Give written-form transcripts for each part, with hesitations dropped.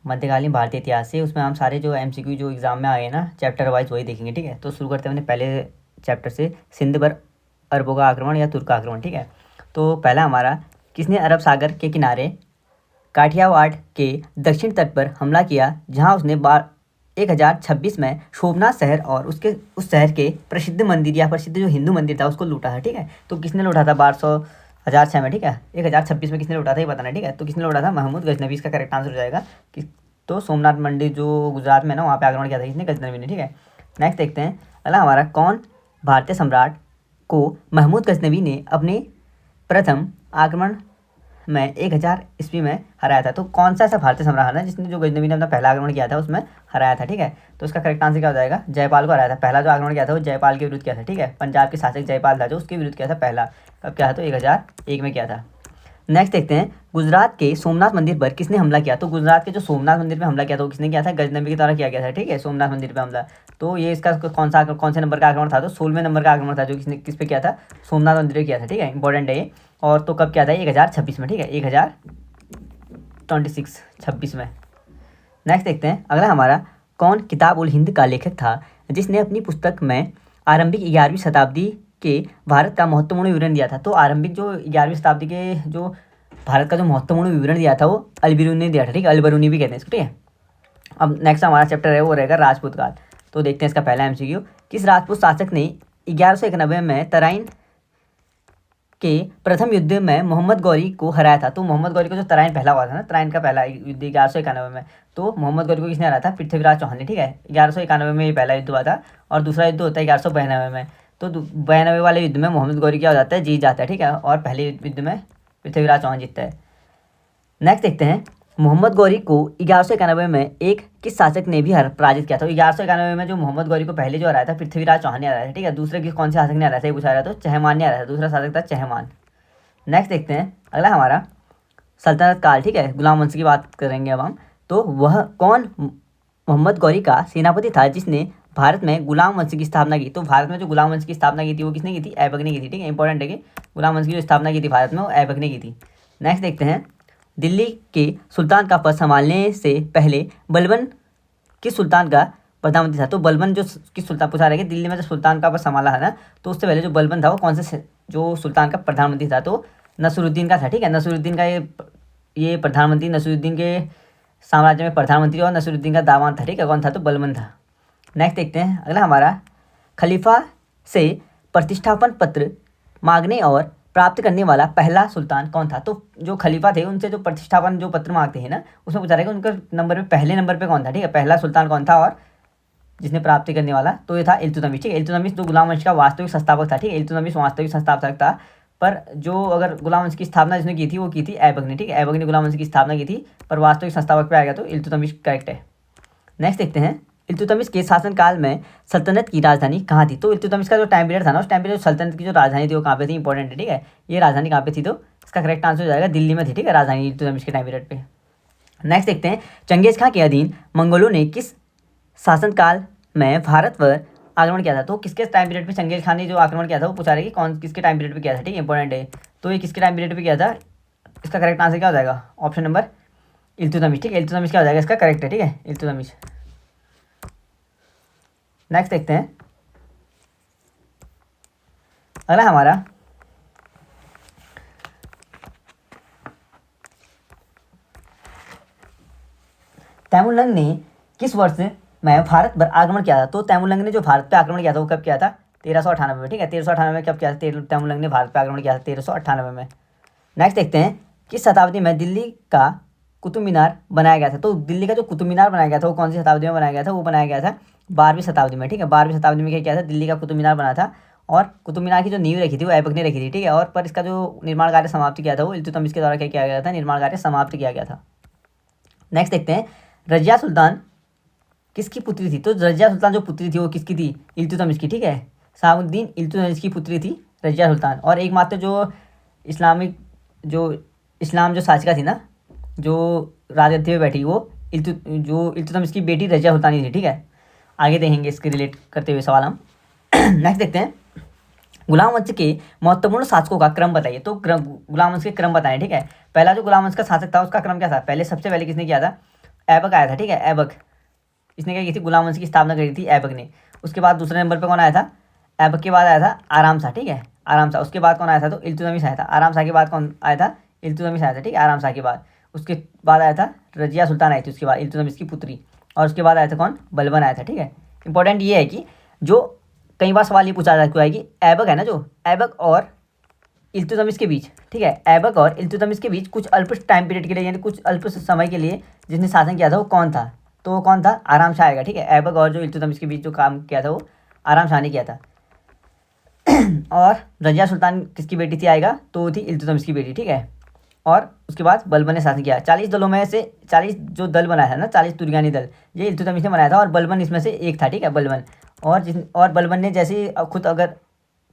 मध्यकालीन भारतीय इतिहास से। उसमें हम सारे जो एमसीक्यू जो एग्जाम में आए ना चैप्टर वाइज वही देखेंगे, ठीक है। तो शुरू करते हैं अपने पहले चैप्टर से, सिंध पर अरबों का आक्रमण या तुर्क आक्रमण, ठीक है। तो पहला हमारा, किसने अरब सागर के किनारे काठियावाड़ के दक्षिण तट पर हमला किया, जहां उसने 1026 में शोभनाथ शहर और उसके उस शहर के प्रसिद्ध मंदिर या प्रसिद्ध जो हिंदू मंदिर था उसको लूटा था, ठीक है। तो किसने लूटा था? 1200 1006 में, ठीक है। 1026 में किसने लूटा था ये बताना, ठीक है। तो किसने लूटा था? महमूद गजनवी, इसका करेक्ट आंसर हो जाएगा। कि तो सोमनाथ मंदिर जो गुजरात में ना, वहाँ पे आक्रमण किया था किसने? गजनवी ने, ठीक है। नेक्स्ट देखते हैं अगला हमारा, कौन भारतीय सम्राट को महमूद गजनवी ने अपने प्रथम आक्रमण में 1000 ईस्वी में हराया था? तो कौन सा ऐसा भारतीय सम्राट है जिसने, जो गजनवी ने अपना पहला आक्रमण किया था उसमें हराया था, ठीक है। तो उसका करेक्ट आंसर क्या हो जाएगा? जयपाल को हराया था। पहला जो आक्रमण किया था वो जयपाल के विरुद्ध किया था, ठीक है। पंजाब के शासक जयपाल था जो उसके विरुद्ध किया था पहला। कब किया था? तो 1001 में किया था। नेक्स्ट देखते हैं, गुजरात के सोमनाथ मंदिर पर किसने हमला किया? तो गुजरात के जो सोमनाथ मंदिर पे हमला किया था वो किसने किया था? गजनवी के द्वारा किया गया था, ठीक है, सोमनाथ मंदिर पे हमला। तो ये इसका कौन से नंबर का आक्रमण था? तो 16वें नंबर का आक्रमण था जो किसने किस पे किया था? सोमनाथ मंदिर पे किया था, ठीक है। इंपॉर्टेंट है ये। और तो कब किया था? 1026 में, ठीक है, 1026 में। नेक्स्ट देखते हैं अगला हमारा, कौन किताब उल हिंद का लेखक था जिसने अपनी पुस्तक में आरंभिक 11वीं शताब्दी के भारत का महत्वपूर्ण विवरण दिया था? तो आरंभिक जो 11वीं शताब्दी के जो भारत का जो महत्वपूर्ण विवरण दिया था वो अलबिरूनी ने दिया था, ठीक है। अलबरूनी भी कहते हैं इसको, ठीक है। अब नेक्स्ट हमारा चैप्टर है वो रहेगा राजपूत काल। तो देखते हैं इसका पहला एमसीक्यू, किस राजपूत शासक ने 1191 में तराइन के प्रथम युद्ध में मोहम्मद गौरी को हराया था? तो मोहम्मद गौरी को जो तराइन पहला हुआ था ना, तराइन का पहला युद्ध 1191 में, तो मोहम्मद गौरी को किसने हराया था? पृथ्वीराज चौहान ने, ठीक है। 1191 में ये पहला युद्ध हुआ था और दूसरा युद्ध होता है 1192 में। तो 92 वाले युद्ध में मोहम्मद गौरी क्या हो जाता है? जीत जाता है, ठीक है। और पहले युद्ध में पृथ्वीराज चौहान जीतता है। नेक्स्ट देखते हैं, मोहम्मद गौरी को 1191 में एक किस शासक ने भी पराजित किया था? 1191 में जो मोहम्मद गौरी को पहले जो हराया था पृथ्वीराज चौहान ने हराया था, ठीक है। दूसरे किस कौन से शासक ने हराया था ये पूछा रहा था? तो चहमान ने हराया था, दूसरा शासक था चहमान। नेक्स्ट देखते हैं अगला हमारा, सल्तनत काल, ठीक है, गुलाम वंश की बात करेंगे अब हम। तो वह कौन मोहम्मद गौरी का सेनापति था जिसने भारत में गुलाम वंश की स्थापना की? तो भारत में जो गुलाम वंश की स्थापना की थी वो किसने की थी? ऐबक ने की थी, ठीक है। इंपॉर्टेंट है कि गुलाम वंश की जो स्थापना की थी भारत में वो ऐबक ने की थी। नेक्स्ट देखते हैं, दिल्ली के सुल्तान का पद संभालने से पहले बलबन किस सुल्तान का प्रधानमंत्री था? तो बलबन जो किस सुल्तान पूछा रहा है कि दिल्ली में जो सुल्तान का पद संभाला है ना, तो उससे पहले जो बलबन था वो कौन से जो सुल्तान का प्रधानमंत्री था? तो नसरुद्दीन का था, ठीक है। नसरुद्दीन का ये प्रधानमंत्री, नसरुद्दीन के साम्राज्य में प्रधानमंत्री और नसरुद्दीन का दामाद था, ठीक है। कौन था? तो बलबन था। नेक्स्ट देखते हैं अगला हमारा, खलीफा से प्रतिष्ठापन पत्र मांगने और प्राप्त करने वाला पहला सुल्तान कौन था? तो जो खलीफा थे उनसे जो प्रतिष्ठापन जो पत्र मांगते हैं ना, उसमें पूछा रहेगा उनका नंबर पे पहले नंबर पे कौन था, ठीक है। पहला सुल्तान कौन था और जिसने प्राप्ति करने वाला? तो ये था इल्तुतमिश, ठीक है। इल्तुतमिश जो गुलाम वंश का वास्तविक संस्थापक था, ठीक है। इल्तुतमिश वास्तविक संस्थापक था, पर जो अगर गुलाम वंश की स्थापना जिसने की थी वो की थी ऐबक ने, ठीक है। ऐबक ने गुलाम वंश की स्थापना की थी, पर वास्तविक संस्थापक पे आ गया तो इल्तुतमिश करेक्ट है। नेक्स्ट देखते हैं, इल्तुतमिश के शासनकाल में सल्तनत की राजधानी कहाँ थी? तो इल्तुतमिश का जो टाइम पीरियड था ना, उस टाइम पीरियड सल्तनत की जो राजधानी थी वो कहाँ पे थी? इंपॉर्टेंट है, ठीक है। ये राजधानी कहाँ पे थी? तो इसका करेक्ट आंसर हो जाएगा दिल्ली में थी, ठीक है, राजधानी इल्तुतमिश के टाइम पीरियड पे। नेक्स्ट देखते हैं, चंगेज खां के अधीन मंगोलों ने किस शासनकाल में भारत पर आक्रमण किया था? तो किसके टाइम पीरियड पे चंगेज खान ने जो आक्रमण किया था वो पूछा रहा है कि कौन किसके टाइम पीरियड पे किया था, ठीक है। इंपॉर्टेंट है। तो ये किसके टाइम पीरियड पे किया था? इसका करेक्ट आंसर क्या हो जाएगा? ऑप्शन नंबर इल्तुतमिश, ठीक है। इल्तुतमिश क्या हो जाएगा इसका? करेक्ट है, ठीक है, इल्तुतमिश। नेक्स्ट देखते हैं अगला हमारा, तैमूरलंग ने किस वर्ष में भारत पर आक्रमण किया था? तो तैमूरलंग ने जो भारत पे आक्रमण किया था वो कब किया था? 1398 में, ठीक है। 1398 में कब किया था तैमूरलंग ने भारत पे आक्रमण किया था? 1398 में। नेक्स्ट देखते हैं, किस शताब्दी में दिल्ली का कुतुब मीनार बनाया गया था? तो दिल्ली का जो कुतुब मीनार बनाया गया था वो कौन सी शताब्दी में बनाया गया था? वो बनाया गया था 12वीं शताब्दी में, ठीक है। 12वीं शताब्दी में क्या किया था? दिल्ली का कुतुब मीनार बना था और कुतुब मीनार की जो नींव रखी थी वो ऐबक ने रखी थी, ठीक है। और पर इसका जो निर्माण कार्य समाप्त किया था वो इल्तुतमिश के द्वारा क्या किया गया था? निर्माण कार्य समाप्त किया गया था। नेक्स्ट देखते हैं, रजिया सुल्तान किसकी पुत्री थी? तो रजिया सुल्तान जो पुत्री थी वो किसकी थी? इल्तुतमिश की, ठीक है। शहाबुद्दीन इल्तुतमिश की पुत्री थी रजिया सुल्तान। और एकमात्र जो इस्लाम जो शासिका थी ना, जो राजगद्दी पे बैठी, वो इल्तुतमिश की बेटी रजिया सुल्तानी थी, ठीक है। आगे देखेंगे इसके रिलेट करते हुए सवाल हम। नेक्स्ट देखते हैं, गुलाम वंश के महत्वपूर्ण शासकों का क्रम बताइए। तो गुलाम वंश के क्रम बताएं, ठीक है। पहला जो गुलाम वंश का शासक था उसका क्रम क्या था? पहले सबसे पहले किसने किया था? ऐबक आया था, ठीक है, ऐबक। इसने क्या की थी, गुलाम वंश की स्थापना करी थी ऐबक ने। उसके बाद दूसरे नंबर पर कौन आया था, ऐबक के बाद आया था आराम शाह, ठीक है, आराम शाह। उसके बाद कौन आया था, तो इल्तुतमिश आया था। आराम शाह के बाद कौन आया था, इल्तुतमिश आया था, ठीक है, आराम शाह के बाद। उसके बाद आया था रजिया सुल्तान आई थी उसके बाद, इल्तुतमिश की पुत्री। और उसके बाद आया था कौन, बलबन आया था, ठीक है। इंपॉर्टेंट ये है कि जो कई बार सवाल ये पूछा जा चुका है कि ऐबक है ना, जो ऐबक और इल्तुतमिश के बीच, ठीक है, ऐबक और इल्तुतमिश के बीच कुछ अल्प टाइम पीरियड के लिए, यानी कुछ अल्प समय के लिए जिसने शासन किया था वो कौन था, तो वो कौन था, आराम शाह आएगा, ठीक है। ऐबक और जो इल्तुतमिश के बीच जो काम किया था वो आराम शाह ने किया था। और रजिया सुल्तान किसकी बेटी थी आएगा, तो वो थी इल्तुतमिश की बेटी, ठीक है। और उसके बाद बलबन ने शासन किया। 40 दलों में से 40 जो दल बनाया था ना, 40 तुर्गियानी दल, ये इल्तुतमिश ने बनाया था और बलबन इसमें से एक था, ठीक है, बलबन। और बलबन ने जैसे ही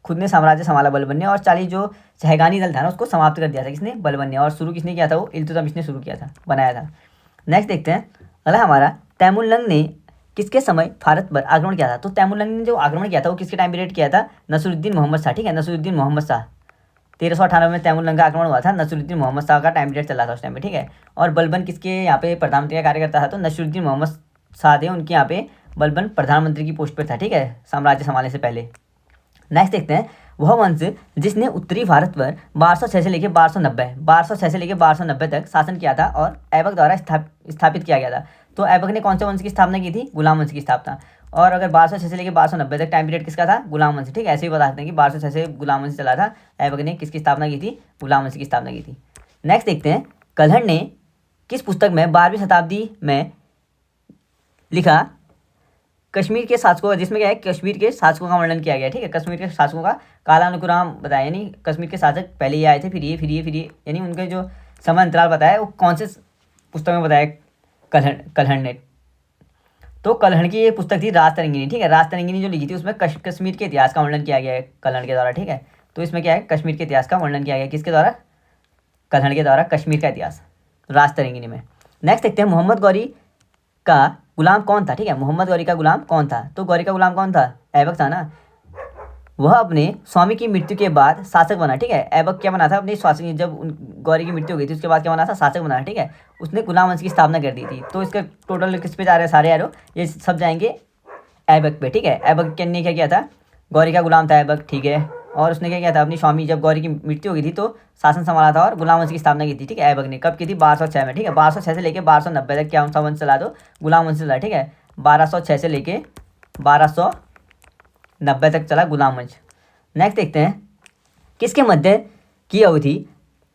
खुद ने साम्राज्य संभाला बलबन ने, और 40 जो सहगानी दल था ना उसको समाप्त कर दिया था, किसने, बलबन ने। और शुरू किसने किया था, वो इल्तुतमिश ने शुरू किया था, बनाया था। नेक्स्ट देखते हैं अगला हमारा, तैमुलंग ने किसके समय भारत पर आक्रमण किया था। तो तैमुलंग ने जो आक्रमण किया था वो किसके टाइम पीरियड किया था, नसरुद्दीन मोहम्मद शाह, ठीक है, नसरुद्दीन मोहम्मद शाह। 1398 में तैमुलंग का आक्रमण हुआ था, नसरुद्दीन मोहम्मद शाह का टाइम पीरियड चल रहा था उस टाइम में, ठीक है। और बलबन किसके यहाँ पे प्रधानमंत्री का कार्य करता था, तो नसरुद्दीन मोहम्मद शाह थे, उनके यहाँ पे बलबन प्रधानमंत्री की पोस्ट पर था, ठीक है, साम्राज्य संभालने से पहले। नेक्स्ट देखते हैं, वह वंश जिसने उत्तरी भारत पर 1206 से लेकर 1290 से लेकर 1290 तक शासन किया था और ऐबक द्वारा स्थापित किया गया था। तो ऐबक ने कौन से वंश की स्थापना की थी, गुलाम वंश की स्थापना। और अगर 1206 से लेकर 1290 तक टाइम पीरियड किसका था, गुलाम वंश, ठीक है। ऐसे ही बता सकते हैं कि 1206 से गुलाम वंश चला था, ऐबक ने किसकी स्थापना की थी, गुलाम वंश की स्थापना की थी। नेक्स्ट देखते हैं, कल्हड़ ने किस पुस्तक में 12वीं शताब्दी में लिखा कश्मीर के शासकों, जिसमें क्या है, कश्मीर के शासकों का वर्णन किया गया, ठीक है, कश्मीर के शासकों का कालानुक्रम बताया, यानी कश्मीर के शासक पहले ये आए थे, फिर ये, यानी उनके जो समय अंतराल बताया वो कौन से पुस्तक में बताया कल्हड़ ने। तो कल्हड़ की ये पुस्तक थी राजतरंगिनी, ठीक है, राजतरंगिनी जो लिखी थी उसमें कश्मीर के इतिहास का वर्णन किया गया है कल्हड़ के द्वारा, ठीक है। तो इसमें क्या है, कश्मीर के इतिहास का वर्णन किया गया किसके द्वारा, कल्हड़ के द्वारा, कश्मीर का इतिहास राजतरंगिनी में। नेक्स्ट देखते हैं, मोहम्मद गौरी का गुलाम कौन था, ठीक है, मोहम्मद गौरी का गुलाम कौन था। तो गौरी का गुलाम कौन था, ऐबक था ना। वह अपने स्वामी की मृत्यु के बाद शासक बना, ठीक है। ऐबक क्या बना था, अपनी शासक, जब गौरी की मृत्यु हो गई थी उसके बाद क्या बना था, शासक बना, ठीक है। उसने गुलाम वंश की स्थापना कर दी थी। तो इसका टोटल किस पे जा रहे हैं सारे यारो, ये सब जाएंगे ऐबक पे, ठीक है। ऐबक ने क्या किया था, गौरी का गुलाम था ऐबक, ठीक है। और उसने क्या किया था, अपनी स्वामी जब गौरी की मृत्यु हो गई थी तो शासन संभाला था और गुलाम वंश की स्थापना की थी, ठीक है। ऐबक ने कब की थी, 1206 में, ठीक है। 1206 से लेकर 1290 तक क्या सा वंश चला, तो गुलाम वंश चला, ठीक है। 1206 से लेके 1290 तक चला गुलाम वंश। नेक्स्ट देखते हैं, किसके मध्य की अवधि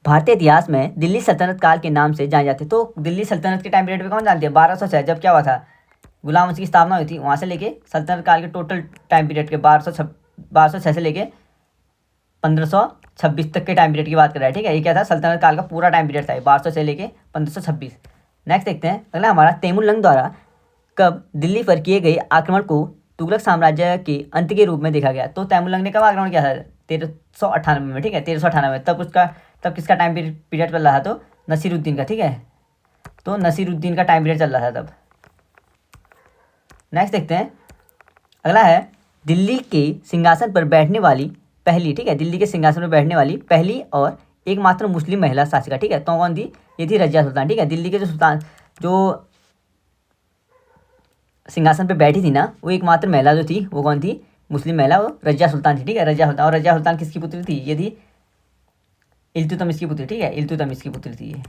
भारतीय इतिहास में दिल्ली सल्तनत काल के नाम से जानी जाती है। तो दिल्ली सल्तनत के टाइम पीरियड पे कौन जानते हैं, 1206 जब क्या हुआ था, गुलाम वंश की स्थापना हुई थी, वहाँ से लेके सल्तनत काल के टोटल टाइम पीरियड के 1206 से लेके 1526 तक के टाइम पीरियड की बात कर रहा है, ठीक है। ये क्या था, सल्तनत काल का पूरा टाइम पीरियड था, 1200 से लेके 1526। नेक्स्ट देखते हैं अगला हमारा, तैमुलंग द्वारा कब दिल्ली पर किए गए आक्रमण को तुगलक साम्राज्य के अंत के रूप में देखा गया। तो तैमुलंग ने कब आक्रमण किया था, 1398 में, ठीक है, 1398। तब किसका टाइम पीरियड चल रहा था, तो नसीरुद्दीन का, ठीक है। तो नसीरुद्दीन का टाइम पीरियड चल रहा था तब। नेक्स्ट देखते हैं अगला है, दिल्ली के सिंहासन पर बैठने वाली पहली, ठीक है, दिल्ली के सिंहासन पर बैठने वाली पहली और एकमात्र मुस्लिम महिला शासिका, ठीक है। तो कौन थी, ये थी रजिया सुल्तान, ठीक है। दिल्ली के जो सुल्तान जो सिंहासन पे बैठी थी ना, वो एकमात्र महिला जो थी वो कौन थी, मुस्लिम महिला, वो रजिया सुल्तान थी, ठीक है, रजिया सुल्तान। और रजिया सुल्तान किसकी पुत्री थी, ये थी इल्तुतमिश की पुत्री, ठीक है, इल्तुतमिश की पुत्री थी ये।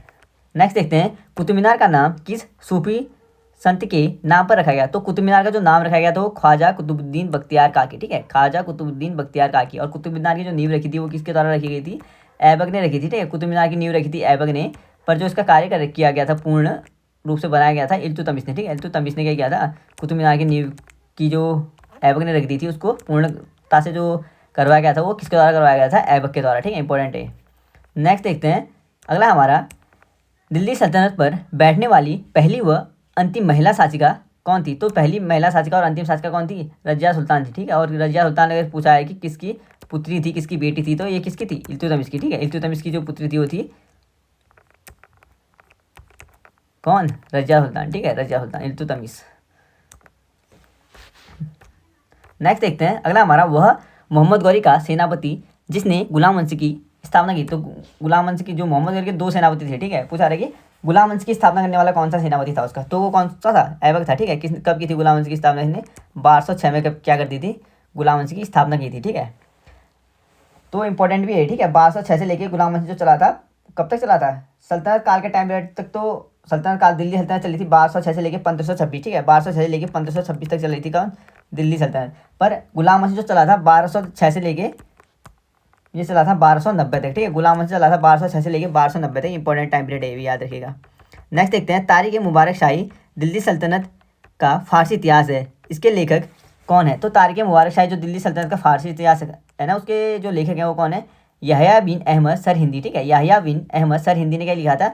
नेक्स्ट देखते हैं, कुतुब मीनार का नाम किस सूफी संत के नाम पर रखा गया। तो कुतुब मीनार का जो नाम रखा गया था वो ख्वाजा कुतुबुद्दीन बख्तियार काकी, ठीक है, ख्वाजा कुतुबुद्दीन बख्तियार काकी। और कुतुब मीनार की जो नींव रखी थी वो किसके द्वारा रखी गई थी, ऐबक ने रखी थी, ठीक है। कुतुब मीनार की नींव रखी थी ऐबक ने, पर जो इसका कार्य किया गया था, पूर्ण रूप से बनाया गया था इल्तुतमिश ने, ठीक है। इल्तुतमिश ने क्या किया था, कुतुब मीनार की नींव की जो ऐबक ने रख दी थी उसको पूर्णता से जो करवाया गया था वो किसके द्वारा करवाया गया था, ऐबक के द्वारा, ठीक है, इंपॉर्टेंट है। नेक्स्ट देखते हैं अगला हमारा, दिल्ली सल्तनत पर बैठने वाली पहली व अंतिम महिला शासिका कौन थी। तो पहली महिला शासिका और अंतिम शासिका कौन थी, रजिया सुल्तान थी, ठीक है। और रजिया सुल्तान ने अगर पूछा है कि किसकी पुत्री थी, किसकी बेटी थी, तो ये किसकी थी, इल्तुतमिश की, ठीक है। इल्तुतमिश की जो पुत्री थी वो थी कौन, रजिया सुल्तान, ठीक है, रजिया सुल्तान, इल्तुतमिश। नेक्स्ट देखते हैं अगला हमारा, वह मोहम्मद गौरी का सेनापति जिसने गुलाम वंश की स्थापना की। तो गुलाम वंश की जो मोहम्मद गौरी के दो सेनापति थे, ठीक है। पूछा रहे कि गुलाम वंश की स्थापना करने वाला कौन सा सेनापति था उसका, तो वो कौन सा था, ऐबक था। ठीक है, किस कब की थी गुलाम वंश की स्थापना, इसने 1206 में कब क्या कर दी थी, गुलाम वंश की स्थापना की थी। ठीक है, तो इंपॉर्टेंट भी है। ठीक है, 1206 से लेके गुलाम वंश जो चला था, कब तक चला था, सल्तनत काल के टाइम पीरियड तक। तो सल्तनत काल, दिल्ली सल्तनत चली थी 1206 से लेके 1526। ठीक है, 1206 से लेके 1526 तक चल रही थी कौन, दिल्ली सल्तनत। पर गुलाम वंश जो चला था 1206 से लेके, ये चला था 1290 तक। ठीक है, गुलाम वंश चला था 1206 से लेके 1290 तक, इंपॉर्टेंट टाइम पीरियड है, ये भी याद रखिएगा। नेक्स्ट देखते हैं, तारिक मुबारक शाही दिल्ली सल्तनत का फारसी इतिहास है, इसके लेखक कौन है। तो तारिक मुबारक शाही जो दिल्ली सल्तनत का फारसी इतिहास है ना, उसके जो लेखक हैं वो कौन है, यहया बिन अहमद सरहिंदी। ठीक है, यहया बिन अहमद सरहिंदी ने क्या लिखा था,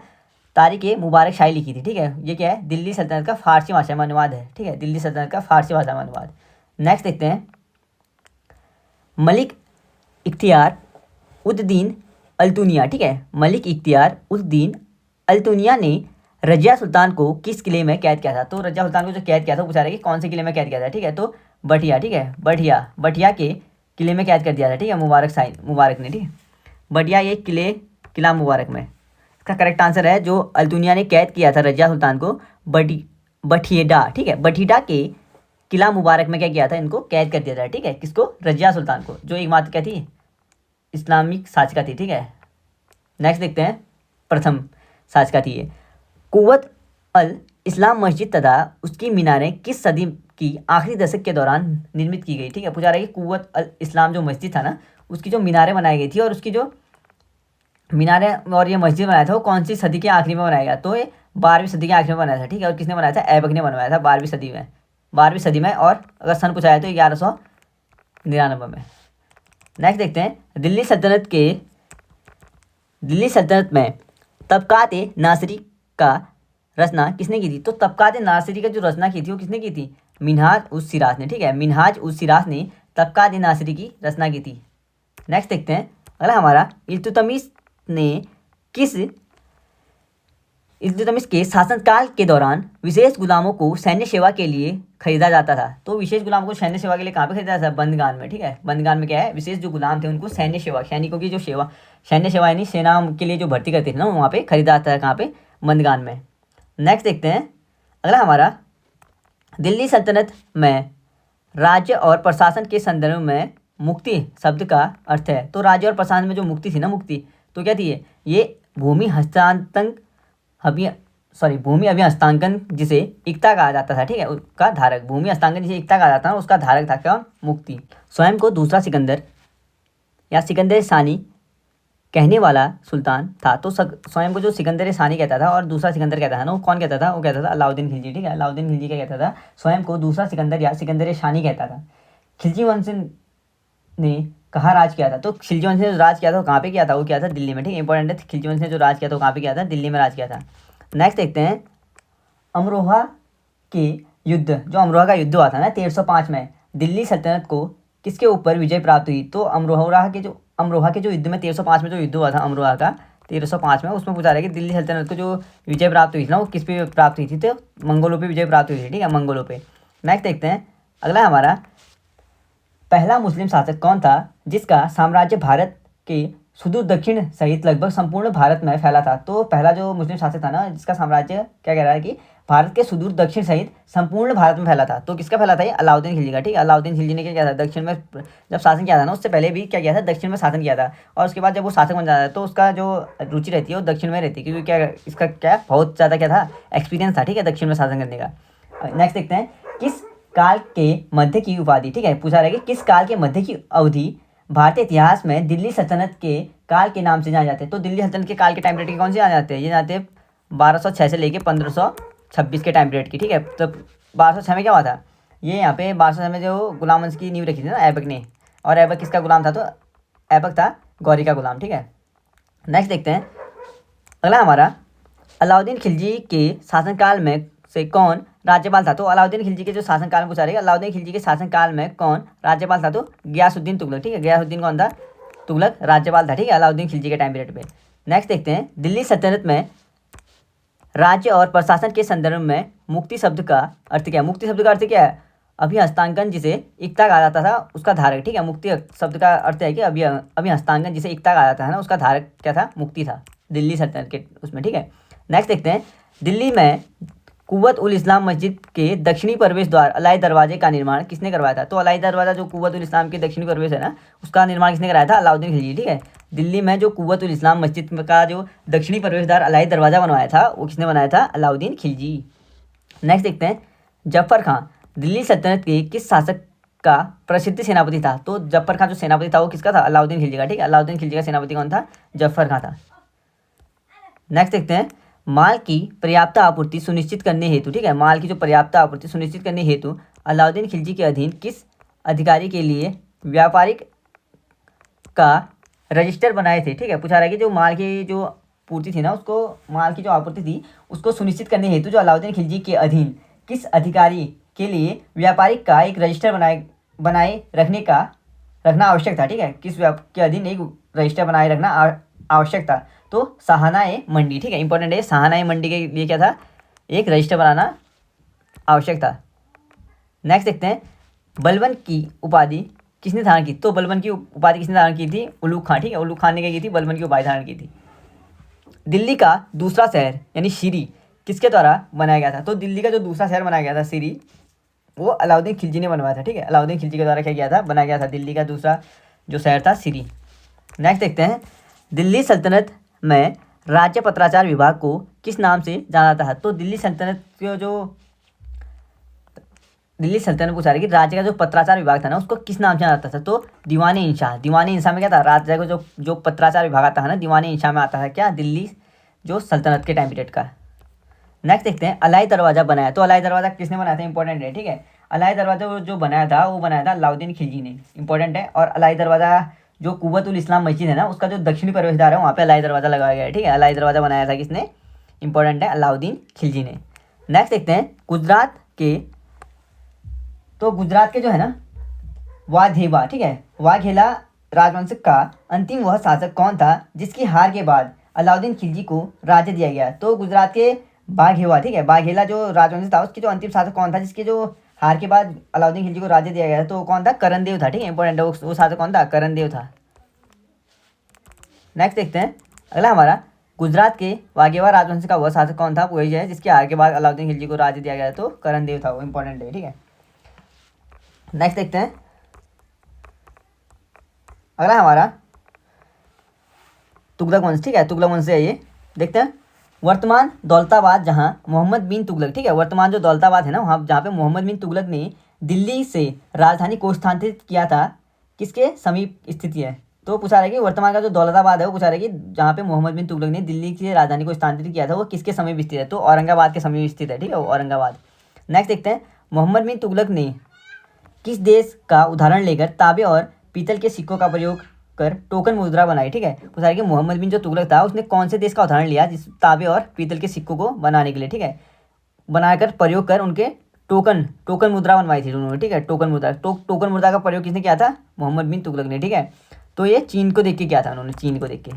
तारिक मुबारक शाही लिखी थी। ठीक है, ये क्या है, दिल्ली सल्तनत का फारसी भाषा में अनुवाद है। ठीक है, दिल्ली सल्तनत का फारसी भाषा में अनुवाद। नेक्स्ट देखते हैं, मलिक इख्तियार उद्दीन अल्तुनिया। ठीक है, मलिक इख्तियार उद्दीन अल्तुनिया ने रजिया सुल्तान को किस किले में कैद किया था। तो रजिया सुल्तान को जो कैद किया था, पूछा रहा है कि कौन से किले में कैद किया था। ठीक है, तो बठिया। ठीक है, बठिया के किले में कैद कर दिया था। ठीक है, मुबारक ने। ठीक है, बठिया ये किला मुबारक में। इसका करेक्ट आंसर है, जो अल्तुनिया ने कैद किया था रजिया सुल्तान को, बठिएडा। ठीक है, बठिडा के किला मुबारक में क्या किया था, इनको कैद कर दिया था। ठीक है, किसको, रजिया सुल्तान को, जो एक मात्र क्या थी, इस्लामिक शासिका थी। ठीक है, नेक्स्ट देखते हैं, प्रथम शासिका थी ये। कुव्वत अल इस्लाम मस्जिद तथा उसकी मीनारें किस सदी की आखिरी दशक के दौरान निर्मित की गई। ठीक है, पूछा रहा है कि कुव्वत अल इस्लाम जो मस्जिद था ना, उसकी जो मीनारें बनाई गई थी, और उसकी जो मीनारें और ये मस्जिद बनाया था वो कौन सी सदी के आखिरी में बनाया गया, तो ये 12वीं सदी के आखिरी में बनाया था। ठीक है, और किसने बनाया था, ऐबक ने बनवाया था 12वीं सदी में, और अगर सन पूछा है तो 1199 में। नेक्स्ट देखते हैं, दिल्ली सल्तनत में तबकात नासिरी का रचना किसने की थी। तो तबकात नासिरी का जो रचना की थी वो किसने की थी, मिनहाज उस सिराज ने। ठीक है, मिनहाज उस सिराज ने तबकात नासिरी की रचना की थी। नेक्स्ट देखते हैं, अगला हमारा, इल्तुतमिश के शासनकाल के दौरान विशेष गुलामों को सैन्य सेवा के लिए खरीदा जाता था। तो विशेष गुलामों को सैन्य सेवा के लिए कहाँ पे खरीदा जाता था, बंदगान में। ठीक है, बंदगान में क्या है, विशेष जो गुलाम थे उनको सैन्य सेवा, सैनिकों की जो सेवा, सैन्य सेवा यानी सेना के लिए जो भर्ती करते थे ना, वहाँ पे खरीदा जाता है, कहाँ पे, बंदगान में। नेक्स्ट देखते हैं, अगला हमारा, दिल्ली सल्तनत में राज्य और प्रशासन के संदर्भ में मुक्ति शब्द का अर्थ है। तो राज्य और प्रशासन में जो मुक्ति थी ना, मुक्ति तो क्या थी, ये भूमि अभि हस्तांकन जिसे एकता कहा जाता था। ठीक है, उसका धारक, भूमि हस्तांकन जिसे एकता कहा जाता था, उसका धारक था क्या, मुक्ति। स्वयं को दूसरा सिकंदर या सिकंदर सानी कहने वाला सुल्तान था। तो स्वयं को जो सिकंदर सानी कहता था और दूसरा सिकंदर कहता था ना, वो कौन कहता था, वो कहता था अलाउद्दीन खिलजी। ठीक है, अलाउद्दीन खिलजी क्या कहता था, स्वयं को दूसरा सिकंदर या सिकंदर सानी कहता था। खिलजी वंश ने कहाँ राज किया था। तो खिलजी वंश ने जो राज किया था वो कहाँ पे किया था, वो किया था दिल्ली में। ठीक है, इंपॉर्टेंट है, खिलजी वंश ने जो राज किया था वो कहाँ पे किया था, दिल्ली में राज किया था। नेक्स्ट देखते हैं, अमरोहा के युद्ध, जो अमरोहा का युद्ध हुआ था ना 1305 में, दिल्ली सल्तनत को किसके ऊपर विजय प्राप्त हुई। तो अमरोहा के जो युद्ध में 1305 में जो युद्ध हुआ था अमरोहा का 1305 में, उसमें पूछा रहा है कि दिल्ली सल्तनत को जो विजय प्राप्त हुई थी ना, वो किस पे प्राप्त हुई थी, तो मंगोलों पे विजय प्राप्त हुई थी। ठीक है, मंगोलों पे। नेक्स्ट देखते हैं, अगला हमारा, पहला मुस्लिम शासक कौन था जिसका साम्राज्य भारत के सुदूर दक्षिण सहित लगभग संपूर्ण भारत में फैला था। तो पहला जो मुस्लिम शासक था ना, जिसका साम्राज्य क्या कह रहा है कि भारत के सुदूर दक्षिण सहित संपूर्ण भारत में फैला था, तो किसका फैला था, ये अलाउद्दीन खिलजी का। ठीक है, अलाउद्दीन खिलजी ने क्या किया था, दक्षिण में जब शासन किया था ना, उससे पहले भी क्या किया था, दक्षिण में शासन किया था। और उसके बाद जब वो शासक बन जाता है तो उसका जो रुचि रहती है वो दक्षिण में रहती है, क्योंकि क्या इसका क्या बहुत ज़्यादा क्या था, एक्सपीरियंस था। ठीक है, दक्षिण में शासन करने का। नेक्स्ट देखते हैं, किस काल के मध्य की उपाधि। ठीक है, पूछा रहा है कि किस काल के मध्य की अवधि भारतीय इतिहास में दिल्ली सल्तनत के काल के नाम से जाने जाते हैं। तो दिल्ली सल्तनत के काल के टाइम पीरियड के कौन से जाने जाते हैं, ये जाते हैं 1206 से लेके 1526 के टाइम पीरियड की। ठीक है, तो 1206 में क्या हुआ था, ये यहाँ पे 1206 में जो गुलाम वंश की नींव रखी थी ना ऐबक ने, और ऐबक किसका गुलाम था, तो ऐबक था गौरी का गुलाम। ठीक है, नेक्स्ट देखते हैं, अगला हमारा, अलाउद्दीन खिलजी के शासनकाल में से कौन राज्यपाल था। तो अलाउद्दीन खिलजी के जो शासनकाल में पूछा रहेगा, अलाउद्दीन खिलजी के शासनकाल में कौन राज्यपाल था, तो गयासुद्दीन तुगलक। ठीक है, गयासुद्दीन कौन था, तुगलक राज्यपाल था। ठीक है, अलाउद्दीन खिलजी के टाइम पीरियड पे। नेक्स्ट देखते हैं, दिल्ली सल्तनत में राज्य और प्रशासन के संदर्भ में मुक्ति शब्द का अर्थ क्या है। मुक्ति शब्द का अर्थ क्या है, अभी हस्तांकन जिसे एकता कहा जाता था उसका धारक। ठीक है, मुक्ति शब्द का अर्थ है कि अभी हस्तांकन जिसे एकता कहा जाता है ना, उसका धारक क्या था, मुक्ति था, दिल्ली सल्तनत के उसमें। ठीक है, नेक्स्ट देखते हैं, दिल्ली में कुव्वत उल इस्लाम मस्जिद के दक्षिणी प्रवेश द्वार अलाई दरवाजे का निर्माण किसने करवाया था? तो अलाई दरवाजा जो कुव्वत उल इस्लाम के दक्षिणी प्रवेश है ना, उसका निर्माण किसने कराया था? अलाउद्दीन खिलजी। ठीक है, दिल्ली में जो कुव्वत उल इस्लाम मस्जिद का जो दक्षिणी प्रवेश द्वार अलाई दरवाजा बनवाया था, वो किसने बनाया था? अलाउद्दीन खिलजी। नेक्स्ट देखते हैं, जफ़र खां दिल्ली सल्तनत के किस शासक का प्रसिद्ध सेनापति था? तो जफ़र खां जो सेनापति था वो किसका था? अलाउद्दीन खिलजी का। ठीक है, अलाउद्दीन खिलजी का सेनापति कौन था? जफ़र खां था। नेक्स्ट देखते हैं, माल की पर्याप्त आपूर्ति सुनिश्चित करने हेतु, ठीक है, माल की जो पर्याप्त आपूर्ति सुनिश्चित करने हेतु अलाउद्दीन खिलजी के अधीन किस अधिकारी के लिए व्यापारिक का रजिस्टर बनाए थे? ठीक है, पूछा रहा है कि जो माल की जो पूर्ति थी ना, उसको माल की जो आपूर्ति थी उसको सुनिश्चित करने हेतु जो अलाउद्दीन खिलजी के अधीन किस अधिकारी के लिए व्यापारिक का एक रजिस्टर बनाए रखना आवश्यक था? ठीक है, किस के अधीन एक रजिस्टर बनाए रखना आवश्यक था? तो सहानाए मंडी। ठीक है, इंपॉर्टेंट है, सहानाए मंडी के लिए क्या था? एक रजिस्टर बनाना आवश्यक था। नेक्स्ट देखते हैं, बलबन की उपाधि किसने धारण की? तो बलबन की उपाधि किसने धारण की थी? उलूग खां। ठीक है, उलूग खान ने क्या की थी? बलबन की उपाधि धारण की थी। दिल्ली का दूसरा शहर यानी सीरी किसके द्वारा बनाया गया था? तो दिल्ली का जो दूसरा शहर बनाया गया था सीरी, वो अलाउद्दीन खिलजी ने बनवाया था। ठीक है, अलाउद्दीन खिलजी के द्वारा क्या किया था? बनाया गया था दिल्ली का दूसरा जो शहर था सीरी। नेक्स्ट देखते हैं, दिल्ली सल्तनत में राज्य पत्राचार विभाग को किस नाम से जाना जाता है? तो दिल्ली सल्तनत पूछा रही कि राज्य का जो पत्राचार विभाग था ना, उसको किस नाम से जाना जाता था? तो दीवाने इंशाह। दीवाने इंशाह में क्या था? राज्य का जो पत्राचार विभाग आता है ना, दीवाने इंशाह में आता है क्या? दिल्ली जो सल्तनत के टाइम पीरियड का। नेक्स्ट देखते हैं, अलाई दरवाज़ा बनाया। तो अलाई दरवाज़ा किसने बनाया था? इंपॉर्टेंट है। ठीक है, अलाई दरवाज़ा जो बनाया था वो बनाया था अलाउद्दीन खिलजी ने। इंपॉर्टेंट है। और अलाई दरवाज़ा जो कुव्वत उल इस्लाम मस्जिद है ना, उसका जो दक्षिणी प्रवेश द्वार है वहाँ पे अलाई दरवाज़ा लगाया गया है। ठीक है, अलाई दरवाज़ा बनाया था किसने? इंपॉर्टेंट है, अलाउद्दीन खिलजी ने। नेक्स्ट देखते हैं, गुजरात के जो है ना वाघेला, ठीक है, वाघेला राजवंश का अंतिम वह शासक कौन था जिसकी हार के बाद अलाउद्दीन खिलजी को राज्य दिया गया? तो गुजरात के वाघेला, ठीक है, वाघेला जो राजवंश था उसके जो अंतिम शासक कौन था जिसके जो हार के बाद अलाउद्दीन खिलजी को राज्य दिया गया? तो कौन था? करणदेव था। ठीक है, इंपॉर्टेंट है, वो शासक कौन था? करणदेव था। नेक्स्ट देखते हैं, अगला हमारा, गुजरात के वाघेला राजवंश का वह शासक कौन था? वही है जिसके हार के बाद अलाउद्दीन खिलजी को राज्य दिया गया, तो करणदेव था वो। इंपॉर्टेंट है। ठीक है, नेक्स्ट देखते हैं, अगला हमारा तुगलक वंश। ठीक है, तुगलक वंश है ये। देखते हैं, वर्तमान दौलताबाद जहां मोहम्मद बिन तुगलक, ठीक है, वर्तमान जो दौलताबाद है ना, वहाँ जहाँ पे मोहम्मद बिन तुगलक ने दिल्ली से राजधानी को स्थानांतरित किया था, किसके समीप स्थित है? तो पूछा रहा है कि वर्तमान का जो दौलताबाद है वो पूछा रहा है कि जहाँ पे मोहम्मद बिन तुगलक ने दिल्ली की राजधानी को स्थानांतरित किया था वो किसके समीप स्थित है? तो औरंगाबाद के समीप स्थित है। ठीक है, वो औरंगाबाद। नेक्स्ट देखते हैं, मोहम्मद बिन तुगलक ने किस देश का उदाहरण लेकर तांबे और पीतल के सिक्कों का प्रयोग कर टोकन मुद्रा बनाई? ठीक है, पूछा है कि मोहम्मद बिन जो तुगलक था उसने कौन से देश का उदाहरण लिया जिस तांबे और पीतल के सिक्कों को बनाने के लिए? ठीक है, बनाकर प्रयोग कर उनके टोकन मुद्रा बनवाई थी उन्होंने। ठीक है, टोकन मुद्रा टोकन मुद्रा का प्रयोग किसने किया था? मोहम्मद बिन तुगलक ने। ठीक है, तो ये चीन को देख के किया था उन्होंने, चीन को देख के।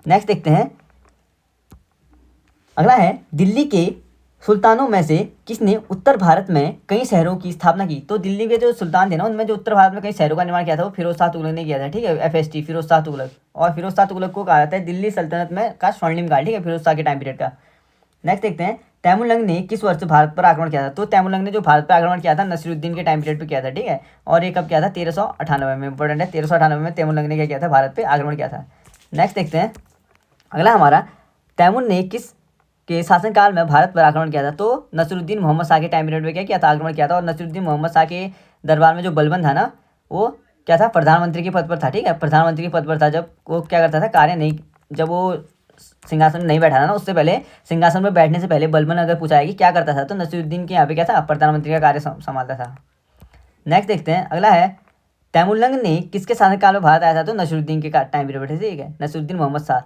नेक्स्ट देखते हैं, अगला है, दिल्ली के सुल्तानों में से किसने उत्तर भारत में कई शहरों की स्थापना की? तो दिल्ली के जो सुल्तान थे ना, उनमें जो उत्तर भारत में कई शहरों का निर्माण किया था वो फिरोज शाह तुगलक ने किया था। ठीक है, FST, फिरोज शाह तुगलक। और फिरोज शाह तुगलक को कहा जाता है दिल्ली सल्तनत में का स्वर्णिम काल। ठीक है, फिरोज शाह के टाइम पीरियड का। नेक्स्ट देखते हैं, तैमूरलंग ने किस वर्ष भारत पर आक्रमण किया था? तो तैमूरलंग ने जो भारत पर आक्रमण किया था नसीरुद्दीन के टाइम पीरियड पे किया था। ठीक है, और ये कब किया था? 1398 में। इंपॉर्टेंट है, 1398 में तैमूरलंग ने क्या किया था? भारत पे आक्रमण किया था। नेक्स्ट देखते हैं, अगला हमारा, तैमूर ने किस के शासनकाल में भारत पर आक्रमण किया था? तो नसीरुद्दीन मोहम्मद शाह के टाइम पीरियड में क्या किया था? आक्रमण किया था। और नसीरुद्दीन मोहम्मद शाह के दरबार में जो बलबन था ना, वो क्या था? प्रधानमंत्री के पद पर था। ठीक है, प्रधानमंत्री के पद पर था। जब वो क्या करता था? कार्य नहीं, जब वो सिंहासन में नहीं बैठा था ना, उससे पहले सिंहासन में बैठने से पहले बलबन अगर पूछा है कि क्या करता था, तो नसीरुद्दीन के यहाँ पे क्या था? प्रधानमंत्री का कार्य संभालता था। नेक्स्ट देखते हैं, अगला है, तैमूरलंग ने किसके शासनकाल में भारत आया था? तो नसीरुद्दीन के टाइम पीरियड बैठे थे। ठीक है, नसीरुद्दीन मोहम्मद शाह।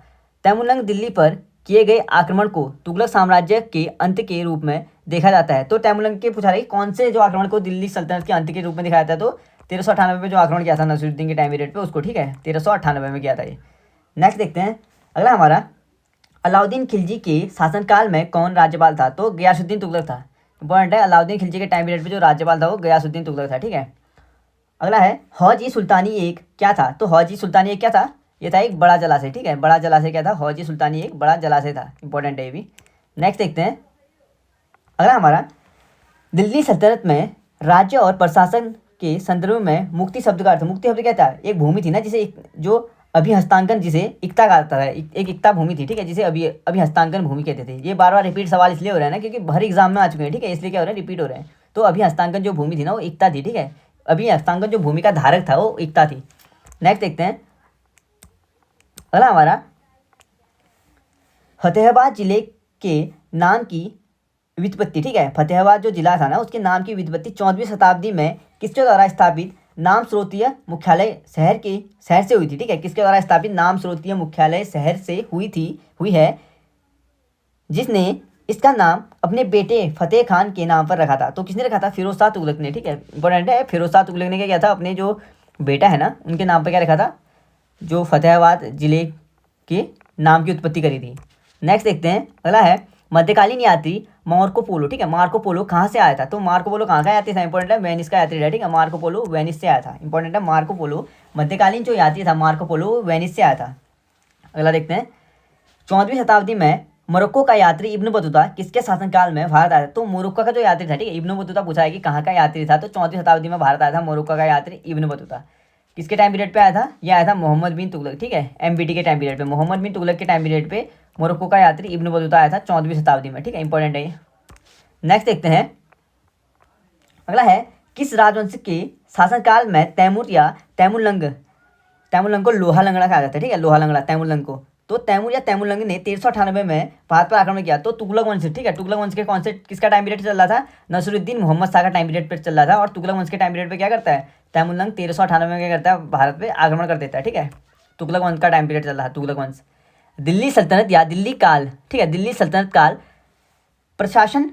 तैमूरलंग दिल्ली पर किए गए आक्रमण को तुगलक साम्राज्य के अंत के रूप में देखा जाता है। तो तैमूरलंग के पूछा रहा है कि कौन से जो आक्रमण को दिल्ली सल्तनत के अंत के रूप में दिखाया जाता है? तो 1398 में जो आक्रमण किया था नसीरुद्दीन के टाइम पीरियड पे उसको। ठीक है, 1398 में किया था ये। नेक्स्ट देखते हैं, अगला हमारा, अलाउद्दीन खिलजी के शासनकाल में कौन राज्यपाल था? तो गयासुद्दीन तुगलक था। इंपॉर्टेंट है, अलाउद्दीन खिलजी के टाइम पीरियड पे जो राज्यपाल था वो गयासुद्दीन तुगलक था। ठीक है, अगला है, हौज-ई सुल्तानी एक क्या था? तो हौज-ई सुल्तानी एक क्या था? ये था एक बड़ा जलाशय। ठीक है, बड़ा जलाशय क्या था? हौज-ई सुल्तानी एक बड़ा जलाशय था। इंपॉर्टेंट है ये भी। नेक्स्ट देखते हैं अगला हमारा, दिल्ली सल्तनत में राज्य और प्रशासन के संदर्भ में मुक्ति शब्द का अर्थ, मुक्ति शब्द क्या था, एक भूमि थी ना जिसे जो अभी हस्तांकन, जिसे इक्ता कहता है, एक इक्ता भूमि थी, ठीक है, जिसे अभी हस्तांकन भूमि कहते थे। ये बार बार रिपीट सवाल इसलिए हो रहा है ना क्योंकि हर एग्जाम में आ चुके हैं, ठीक है, इसलिए क्या हो रहा है, रिपीट हो रहे हैं। तो अभी हस्तांकन जो भूमि थी ना वो इक्ता थी, ठीक है, अभी हस्तांकन जो भूमि का धारक था वो इक्ता थी। नेक्स्ट देखते हैं अगला हमारा, फतेहाबाद जिले के नाम की व्युत्पत्ति, ठीक है, फतेहाबाद जो जिला था ना उसके नाम की व्युत्पत्ति 14वीं शताब्दी में किसके द्वारा स्थापित नाम स्रोतीय मुख्यालय शहर से हुई थी, ठीक है, किसके द्वारा स्थापित नाम स्रोतीय मुख्यालय शहर से हुई है, जिसने इसका नाम अपने बेटे फतेह खान के नाम पर रखा था। तो किसने रखा था, फिरोज शाह तुगलक ने, ठीक है, इंपॉर्टेंट है। फिरोज शाह तुगलक ने क्या किया था, अपने जो बेटा है ना उनके नाम पर क्या रखा था, जो फतेहाबाद जिले के नाम की उत्पत्ति करी थी। नेक्स्ट देखते हैं अगला है, मध्यकालीन यात्री मार्को पोलो, ठीक है, मार्को पोलो कहाँ से आया था, तो मार्को पोलो कहाँ का यात्री था, इंपॉर्टेंट है, वेनिस का यात्री था, ठीक है, मार्को पोलो वेनिस से आया था, इंपॉर्टेंट है, मार्को पोलो मध्यकालीन जो यात्री था मार्को पोलो वेनिस से आया था। अगला देखते हैं, 14वीं शताब्दी में मोरक्को का यात्री इब्न बतूता किसके शासनकाल में भारत आया था, तो मोरक्को का जो यात्री था, ठीक है, इब्न बतूता पूछा है कि कहाँ का यात्री था, तो 14वीं शताब्दी में भारत आया था मोरक्को का यात्री इब्न बतूता। किसके टाइम पीरियड पे आया था, ये आया था मोहम्मद बिन तुगलक, ठीक है, एमबीटी के टाइम पीरियड पे, मोहम्मद बिन तुगलक के टाइम पीरियड पे मोरक्को का यात्री इब्न बतूता आया था 14वीं शताब्दी में, ठीक है, इंपॉर्टेंट है ये। नेक्स्ट देखते हैं अगला है, किस राजवंश के शासनकाल में तैमूर या तैमूरलंग को लोहा लंगड़ा कहा जाता है, ठीक है, लोहा लंगड़ा तैमूरलंग को। तो तैमूर या तैमूरलंग ने 1398 में भारत पर आक्रमण किया। तो तुगलक वंश, ठीक है, तुगलक वंश के कौन से किसका टाइम पीरियड चल रहा था, नसरुद्दीन मोहम्मद शाह का टाइम पीरियड पर चल रहा था। और तुगलक वंश के टाइम पीरियड पे क्या करता है तैमूरलंग, 1398 में क्या करता है, भारत पे आक्रमण कर देता है, ठीक है, तुगलक वंश का टाइम पीरियड चल रहा है तुगलक वंश। दिल्ली सल्तनत या दिल्ली काल, ठीक है, दिल्ली सल्तनत काल प्रशासन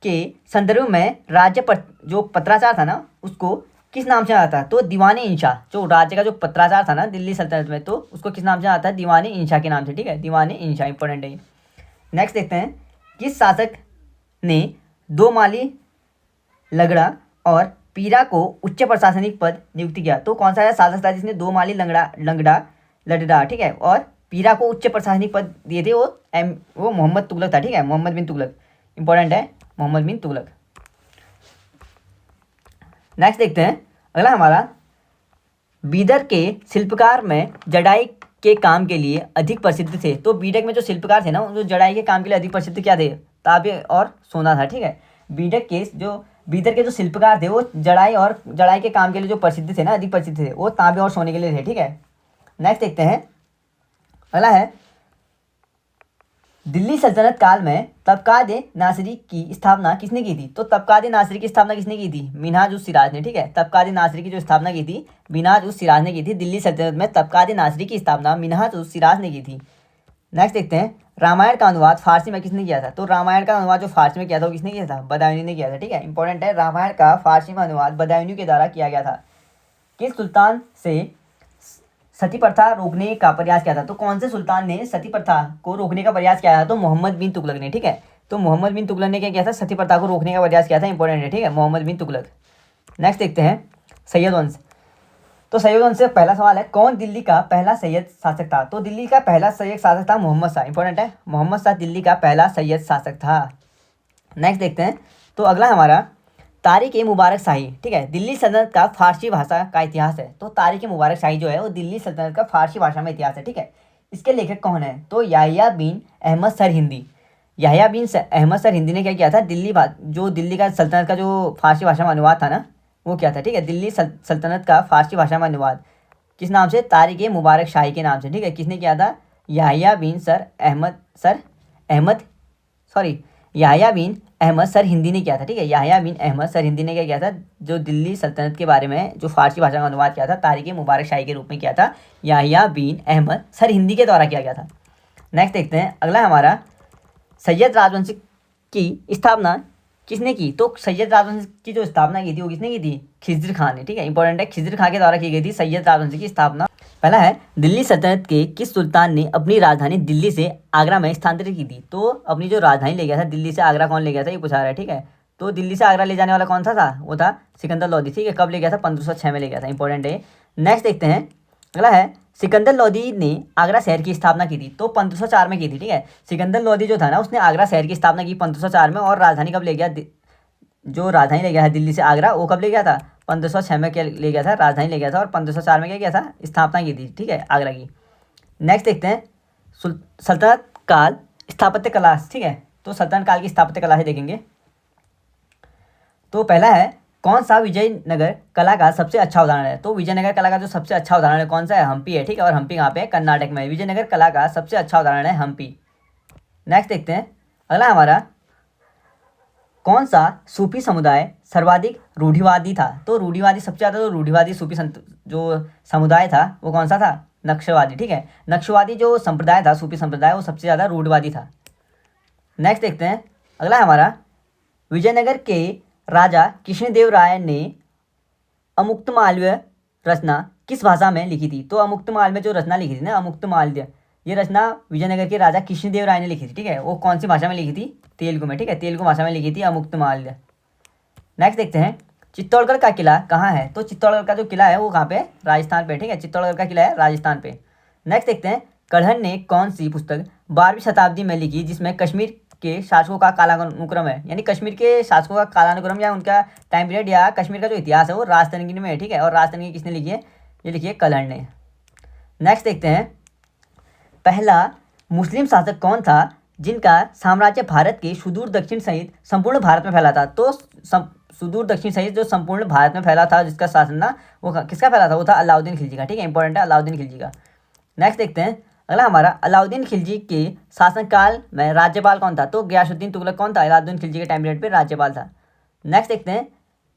के संदर्भ में राज्य पर जो पत्राचार था ना उसको किस नाम से आता है, तो दीवाने इंशा, जो राज्य का जो पत्राचार था ना दिल्ली सल्तनत में, तो उसको किस नाम से आता है, दीवाने इंशा के नाम से, ठीक है, दीवाने इंशा, इंपॉर्टेंट है। नेक्स्ट देखते हैं, किस शासक ने दो माली लगड़ा और पीरा को उच्च प्रशासनिक पद नियुक्त किया, तो कौन सा शासक था जिसने दो माली लंगड़ा, ठीक है, और पीरा को उच्च प्रशासनिक पद दिए थे, वो मोहम्मद तुगलक था, ठीक है, मोहम्मद बिन तुगलक, इंपॉर्टेंट है, मोहम्मद बिन तुगलक। नेक्स्ट देखते हैं अगला हमारा, बीदर के शिल्पकार में जड़ाई के काम के लिए अधिक प्रसिद्ध थे। तो बीदर में जो शिल्पकार थे ना जो जड़ाई के काम के लिए अधिक प्रसिद्ध क्या थे, तांबे और सोना था, ठीक है, बीदर के जो शिल्पकार थे वो जड़ाई के काम के लिए जो प्रसिद्ध थे ना, अधिक प्रसिद्ध थे, वो तांबे और सोने के लिए थे, ठीक है। नेक्स्ट देखते हैं अगला है, दिल्ली सल्तनत काल में तबकात नासिरी की स्थापना किसने की थी, तो तबकात नासिरी की स्थापना किसने की थी, मिन्हाज उस सिराज ने, ठीक है, तबकात नासिरी की जो स्थापना की थी मिन्हाज उस सिराज ने की थी। दिल्ली सल्तनत में तबकात नासिरी की स्थापना मिन्हाज उस सिराज ने की थी। नेक्स्ट देखते हैं, रामायण का अनुवाद फारसी में किसने किया था, तो रामायण का अनुवाद जो फारसी में किया था वो किसने किया था, बदायूनी ने किया था, ठीक है, इंपॉर्टेंट है, रामायण का फारसी में अनुवाद बदायूनी के द्वारा किया गया था। किस सुल्तान से सती प्रथा रोकने का प्रयास किया था, तो कौन से सुल्तान ने सती प्रथा को रोकने का प्रयास किया था, तो मोहम्मद बिन तुगलक ने, ठीक है, तो मोहम्मद बिन तुगलक ने क्या किया था, सती प्रथा को रोकने का प्रयास किया था, इंपॉर्टेंट है, ठीक है, मोहम्मद बिन तुगलक। नेक्स्ट देखते हैं सैयद वंश, तो सैयद वंश से पहला सवाल है, कौन दिल्ली का पहला सैयद शासक था, तो दिल्ली का पहला सैयद शासक था मोहम्मद शाह, इंपॉर्टेंट है, मोहम्मद शाह दिल्ली का पहला सैयद शासक था। नेक्स्ट देखते हैं, तो अगला हमारा तारिक ए मुबारक शाही, ठीक है, दिल्ली सल्तनत का फारसी भाषा का इतिहास है। तो तारिक ए मुबारक शाही जो है वो दिल्ली सल्तनत का फारसी भाषा में इतिहास है, ठीक है। इसके लेखक कौन है, तो याह्या बिन अहमद सरहिंदी। याह्या बिन अहमद सरहिंदी ने क्या किया था, दिल्ली का सल्तनत का जो फारसी भाषा में अनुवाद था ना वो क्या था, ठीक है, दिल्ली सल्तनत का फारसी भाषा में अनुवाद किस नाम से, तारिक ए मुबारक शाही के नाम से, ठीक है, किसने किया था, याह्या बिन अहमद सरहिंदी ने किया था, ठीक है, याह्या बिन अहमद सरहिंदी ने क्या किया था, जो दिल्ली सल्तनत के बारे में जो फारसी भाषा का अनुवाद किया था तारिक ए मुबारक शाही के रूप में किया था, याह्या बिन अहमद सरहिंदी के द्वारा किया गया था। नेक्स्ट देखते हैं अगला हमारा, सैयद राजवंश की स्थापना किसने की, तो सैयद राजवंश की जो स्थापना की थी वो किसने की थी, खिज़र खान ने, ठीक है, इंपॉर्टेंट है, खिज़र खान के द्वारा की गई थी सैयद राजवंश की स्थापना। पहला है, दिल्ली सल्तनत के किस सुल्तान ने अपनी राजधानी दिल्ली से आगरा में स्थानांतरित की थी, तो अपनी जो राजधानी ले गया था दिल्ली से आगरा कौन ले गया था ये पूछा रहा है, ठीक है, तो दिल्ली से आगरा ले जाने वाला कौन सा था, वो था सिकंदर लोदी, ठीक है, कब ले गया था, 1506 में ले गया था, इंपॉर्टेंट है। नेक्स्ट देखते हैं अगला है, सिकंदर लोदी ने आगरा शहर की स्थापना की थी, तो 1504 में की थी, ठीक है। सिकंदर लोदी जो था ना, उसने आगरा शहर की स्थापना की 1504 में, और राजधानी कब ले गया, जो राजधानी ले गया है दिल्ली से आगरा, वो कब ले गया था, 1506 में क्या ले गया था, राजधानी ले गया था, और 1504 में क्या किया था, स्थापना की थी, ठीक है, आगरा की। नेक्स्ट देखते हैं सल्तनत काल स्थापत्य कला, ठीक है। तो सल्तनत काल की स्थापत्य कला से देखेंगे। तो पहला है, कौन सा विजयनगर कला का सबसे अच्छा उदाहरण है। तो विजयनगर कला का जो सबसे अच्छा उदाहरण है कौन सा है, हम्पी है, ठीक है। और हम्पी कहाँ पे है, कर्नाटक में। विजयनगर कला का सबसे अच्छा उदाहरण है हम्पी। नेक्स्ट देखते हैं अगला हमारा, कौन सा सूफी समुदाय सर्वाधिक रूढ़िवादी था। तो रूढ़िवादी सबसे ज़्यादा, तो रूढ़िवादी सूफी जो समुदाय था वो कौन सा था, नक्शवादी, ठीक है। नक्शवादी जो संप्रदाय था, सूफी संप्रदाय, वो सबसे ज़्यादा रूढ़िवादी था। नेक्स्ट देखते हैं अगला हमारा, विजयनगर के राजा कृष्णदेव राय ने अमुक्तमाल्य रचना किस भाषा में लिखी थी। तो अमुक्तमाल्य जो रचना लिखी थी ना, अमुक्तमाल्य, ये रचना विजयनगर के राजा कृष्णदेव राय ने लिखी थी, ठीक है। वो कौन सी भाषा में लिखी थी, तेलुगु में, ठीक है, तेलुगु भाषा में लिखी थी अमुक्तमाल्य। नेक्स्ट देखते हैं चित्तौड़गढ़ का किला कहाँ है। तो चित्तौड़गढ़ का जो किला है वो कहाँ पे, राजस्थान पे, ठीक है। चित्तौड़गढ़ का किला है राजस्थान पे। नेक्स्ट देखते हैं कढ़न ने कौन सी पुस्तक 12वीं शताब्दी में लिखी जिसमें कश्मीर के शासकों का कालानुक्रम है, यानी कश्मीर के शासकों का कालानुक्रम या उनका टाइम पीरियड या कश्मीर का जो इतिहास है वो राजतरंगिणी में है, ठीक है। और राजतरंगिणी किसने लिखी है, ये लिखी है कलहड़ ने। नेक्स्ट देखते हैं पहला मुस्लिम शासक कौन था जिनका साम्राज्य भारत के सुदूर दक्षिण सहित संपूर्ण भारत में फैला था। तो सुदूर दक्षिण सहित जो संपूर्ण भारत में फैला था जिसका शासन ना, वो किसका फैला था, वो था अलाउद्दीन खिलजी का, ठीक है। इंपॉर्टेंट है अलाउद्दीन खिलजी का। नेक्स्ट देखते हैं अगला हमारा, अलाउद्दीन खिलजी के शासनकाल में राज्यपाल कौन था। तो गयासुद्दीन तुगलक कौन था, अलाउद्दीन खिलजी के टाइम पीरियड पे राज्यपाल था। नेक्स्ट देखते हैं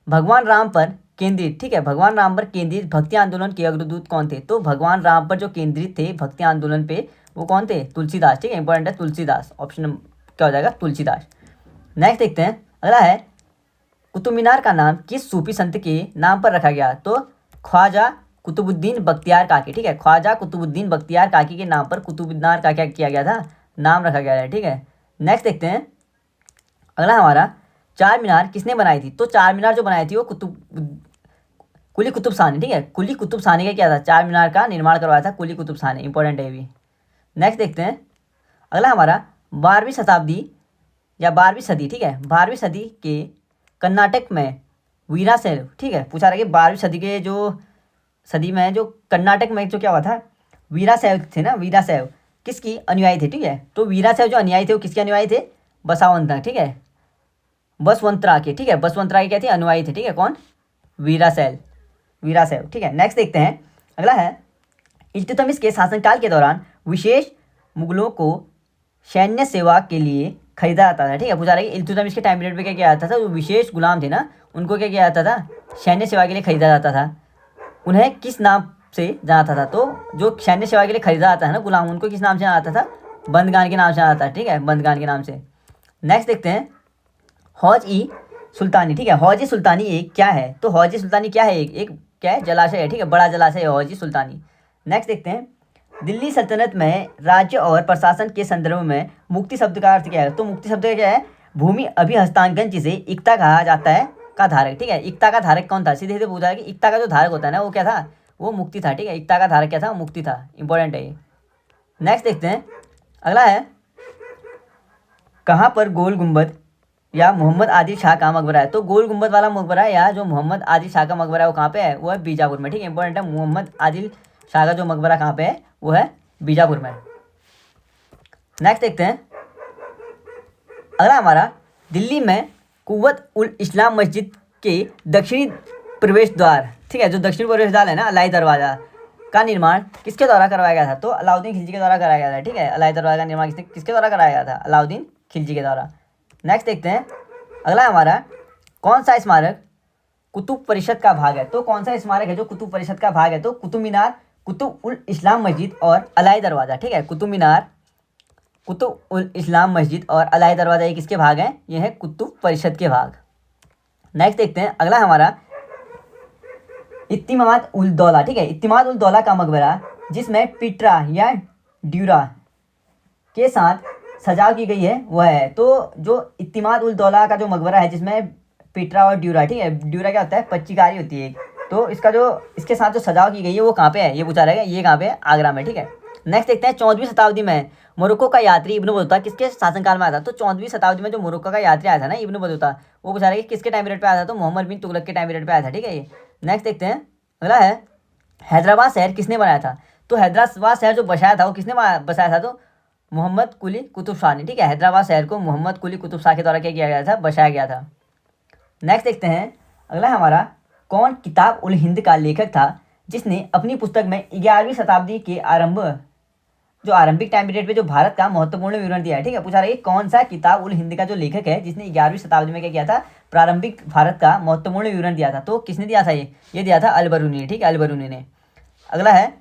भगवान राम पर केंद्रित, ठीक है, भगवान राम पर केंद्रित भक्ति आंदोलन के अग्रदूत कौन थे। तो भगवान राम पर जो केंद्रित थे भक्ति आंदोलन पे, वो कौन थे, तुलसीदास, ठीक है। इंपॉर्टेंट है तुलसीदास, ऑप्शन क्या हो जाएगा, तुलसीदास। नेक्स्ट देखते हैं अगला है, कुतुब मीनार का नाम किस सूफी संत के नाम पर रखा गया। तो ख्वाजा कुतुबुद्दीन बख्तियार काकी, ठीक है, ख्वाजा कुतुबुद्दीन बख्तियार काकी के नाम पर कुतुब मीनार का क्या किया गया था, नाम रखा गया है, ठीक है। नेक्स्ट देखते हैं अगला हमारा, चार मीनार किसने बनाई थी। तो चार मीनार जो बनाई थी वो कुली कुतुब शाह ने, ठीक है। कुली कुतुब शाह ने क्या किया था, चार मीनार का निर्माण करवाया था कुली कुतुब शाह ने, इंपॉर्टेंट है ये भी। नेक्स्ट देखते हैं अगला हमारा, 12वीं शताब्दी या 12वीं सदी, ठीक है, 12वीं सदी के कर्नाटक में वीराशैव, ठीक है, पूछा रहा कि 12वीं सदी के जो सदी में जो कर्नाटक में जो क्या हुआ था, वीराशैव थे ना, वीराशैव किसकी अनुयायी थे, ठीक है। तो वीराशैव जो अनुयायी थे वो किसके अनुयायी थे, बसावंतरा, ठीक है, बसवंतरा के, ठीक है, बसवंतरा के क्या थे, अनुयायी थे, ठीक है। कौन, वीराशैव, ठीक है। नेक्स्ट देखते हैं अगला है, इल्तुतमिश के शासनकाल के दौरान विशेष मुगलों को सैन्य सेवा के लिए खरीदा जाता था, ठीक है। पूछा रहा है कि इल्तुतमिश के टाइम पीरियड पे क्या किया जाता था, जो विशेष गुलाम थे ना उनको क्या किया जाता था, सैन्य सेवा के लिए खरीदा जाता था। उन्हें किस नाम से जाना था, तो जो सैन्य सेवा के लिए खरीदा जाता है ना गुलाम, उनको किस नाम से जाना जाता था, बंदगान के नाम से जाना जाता है, ठीक है, बंदगान के नाम से। नेक्स्ट देखते हैं हौज ई सुल्तानी, ठीक है, हौज ई सुल्तानी एक क्या है। तो हौज ई सुल्तानी क्या है, एक क्या है, जलाशय है, ठीक है, बड़ा जलाशय है हौज ई सुल्तानी। नेक्स्ट देखते हैं दिल्ली सल्तनत में राज्य और प्रशासन के संदर्भ में मुक्ति शब्द का अर्थ क्या है। तो मुक्ति शब्द का क्या है, भूमि अभिहस्तांकन जिसे इक्ता कहा जाता है का धारक, ठीक है। इक्ता का धारक कौन था, सीधे सीधे पूछा है कि इक्ता का जो धारक होता है ना वो क्या था, वो मुक्ति था, ठीक है। इक्ता का धारक क्या था, मुक्ति था, इंपॉर्टेंट है ये। नेक्स्ट देखते हैं अगला है, कहाँ पर गोल गुंबद या मोहम्मद आदिल शाह का मकबरा है। तो गोल गुंबद वाला मकबरा या जो मोहम्मद आदिल शाह का मकबरा है वो कहाँ पे है, वो है बीजापुर में, ठीक है, इंपॉर्टेंट है। मोहम्मद आदिल शाह का जो मकबरा कहाँ पे है, वो है बीजापुर में। नेक्स्ट देखते हैं अगला हमारा, दिल्ली में कुव्वत उल इस्लाम मस्जिद के दक्षिणी प्रवेश द्वार, ठीक है, जो दक्षिण प्रवेश द्वार है ना, अलाई दरवाज़ा का निर्माण किसके द्वारा करवाया गया था। तो अलाउद्दीन खिलजी के द्वारा कराया गया था, ठीक है। अलाई दरवाज़ा का निर्माण किसके द्वारा कराया गया था, अलाउद्दीन खिलजी के द्वारा। नेक्स्ट देखते हैं अगला हमारा, कौन सा स्मारक कुतुब परिषद का भाग है। तो कौन सा स्मारक है जो कुतुब परिषद का भाग है। तो कुतुब मीनार, कुतुब उल इस्लाम मस्जिद और अलाई दरवाज़ा, ठीक है। कुतुब मीनार, कुतुब उल इस्लाम मस्जिद और अलाई दरवाज़ा ये किसके भाग हैं, ये है कुतुब परिषद के भाग। नेक्स्ट देखते हैं अगला हमारा, इत्तिमाद उल दौला, ठीक है, इत्तिमाद उल दौला का मकबरा जिसमें पिट्रा या ड्यूरा के साथ सजाव की गई है वह है। तो जो इत्तिमाद उल दौला का जो मकबरा है जिसमें पिट्रा और ड्यूरा, ठीक है, ड्यूरा क्या होता है, पच्चीकारी होती है, तो इसका जो इसके साथ जो सजाव की गई है वो कहाँ पे है, ये पूछा रहेगा, ये कहाँ पे है, आगरा में, ठीक है। नेक्स्ट देखते हैं 14वीं शताब्दी में मोरक्को का यात्री इब्न बतूता किसके शासनकाल में आया था। तो 14वीं शताब्दी में जो मोरक्को का यात्री आया था ना इब्न बतूता, वो पूछा रहेगा किसके टाइम पीरियड पे आया था, तो मोहम्मद बिन तुगलक के टाइम पीरियड पे आया था, ठीक है। ये नेक्स्ट देखते हैं अगला है हैदराबाद शहर किसने बनाया था। तो हैदराबाद शहर जो बसाया था वो किसने बसाया था, तो मोहम्मद कुली कुतुब शाह ने, ठीक है। हैदराबाद शहर को मोहम्मद कुली कुतुब शाह के द्वारा क्या किया गया था, बसाया गया था। नेक्स्ट देखते हैं अगला हमारा कौन किताब उल हिंद का लेखक था जिसने अपनी पुस्तक में 11वीं शताब्दी के जो आरंभिक टाइम पीरियड पे जो भारत का महत्वपूर्ण विवरण दिया है, ठीक है। पूछा रहा है कौन सा किताब उल हिंद का जो लेखक है जिसने 11वीं शताब्दी में क्या किया था, प्रारंभिक भारत का महत्वपूर्ण विवरण दिया था। तो किसने दिया था, ये दिया था अल-बरूनी ने, ठीक है, अल-बरूनी ने। अगला है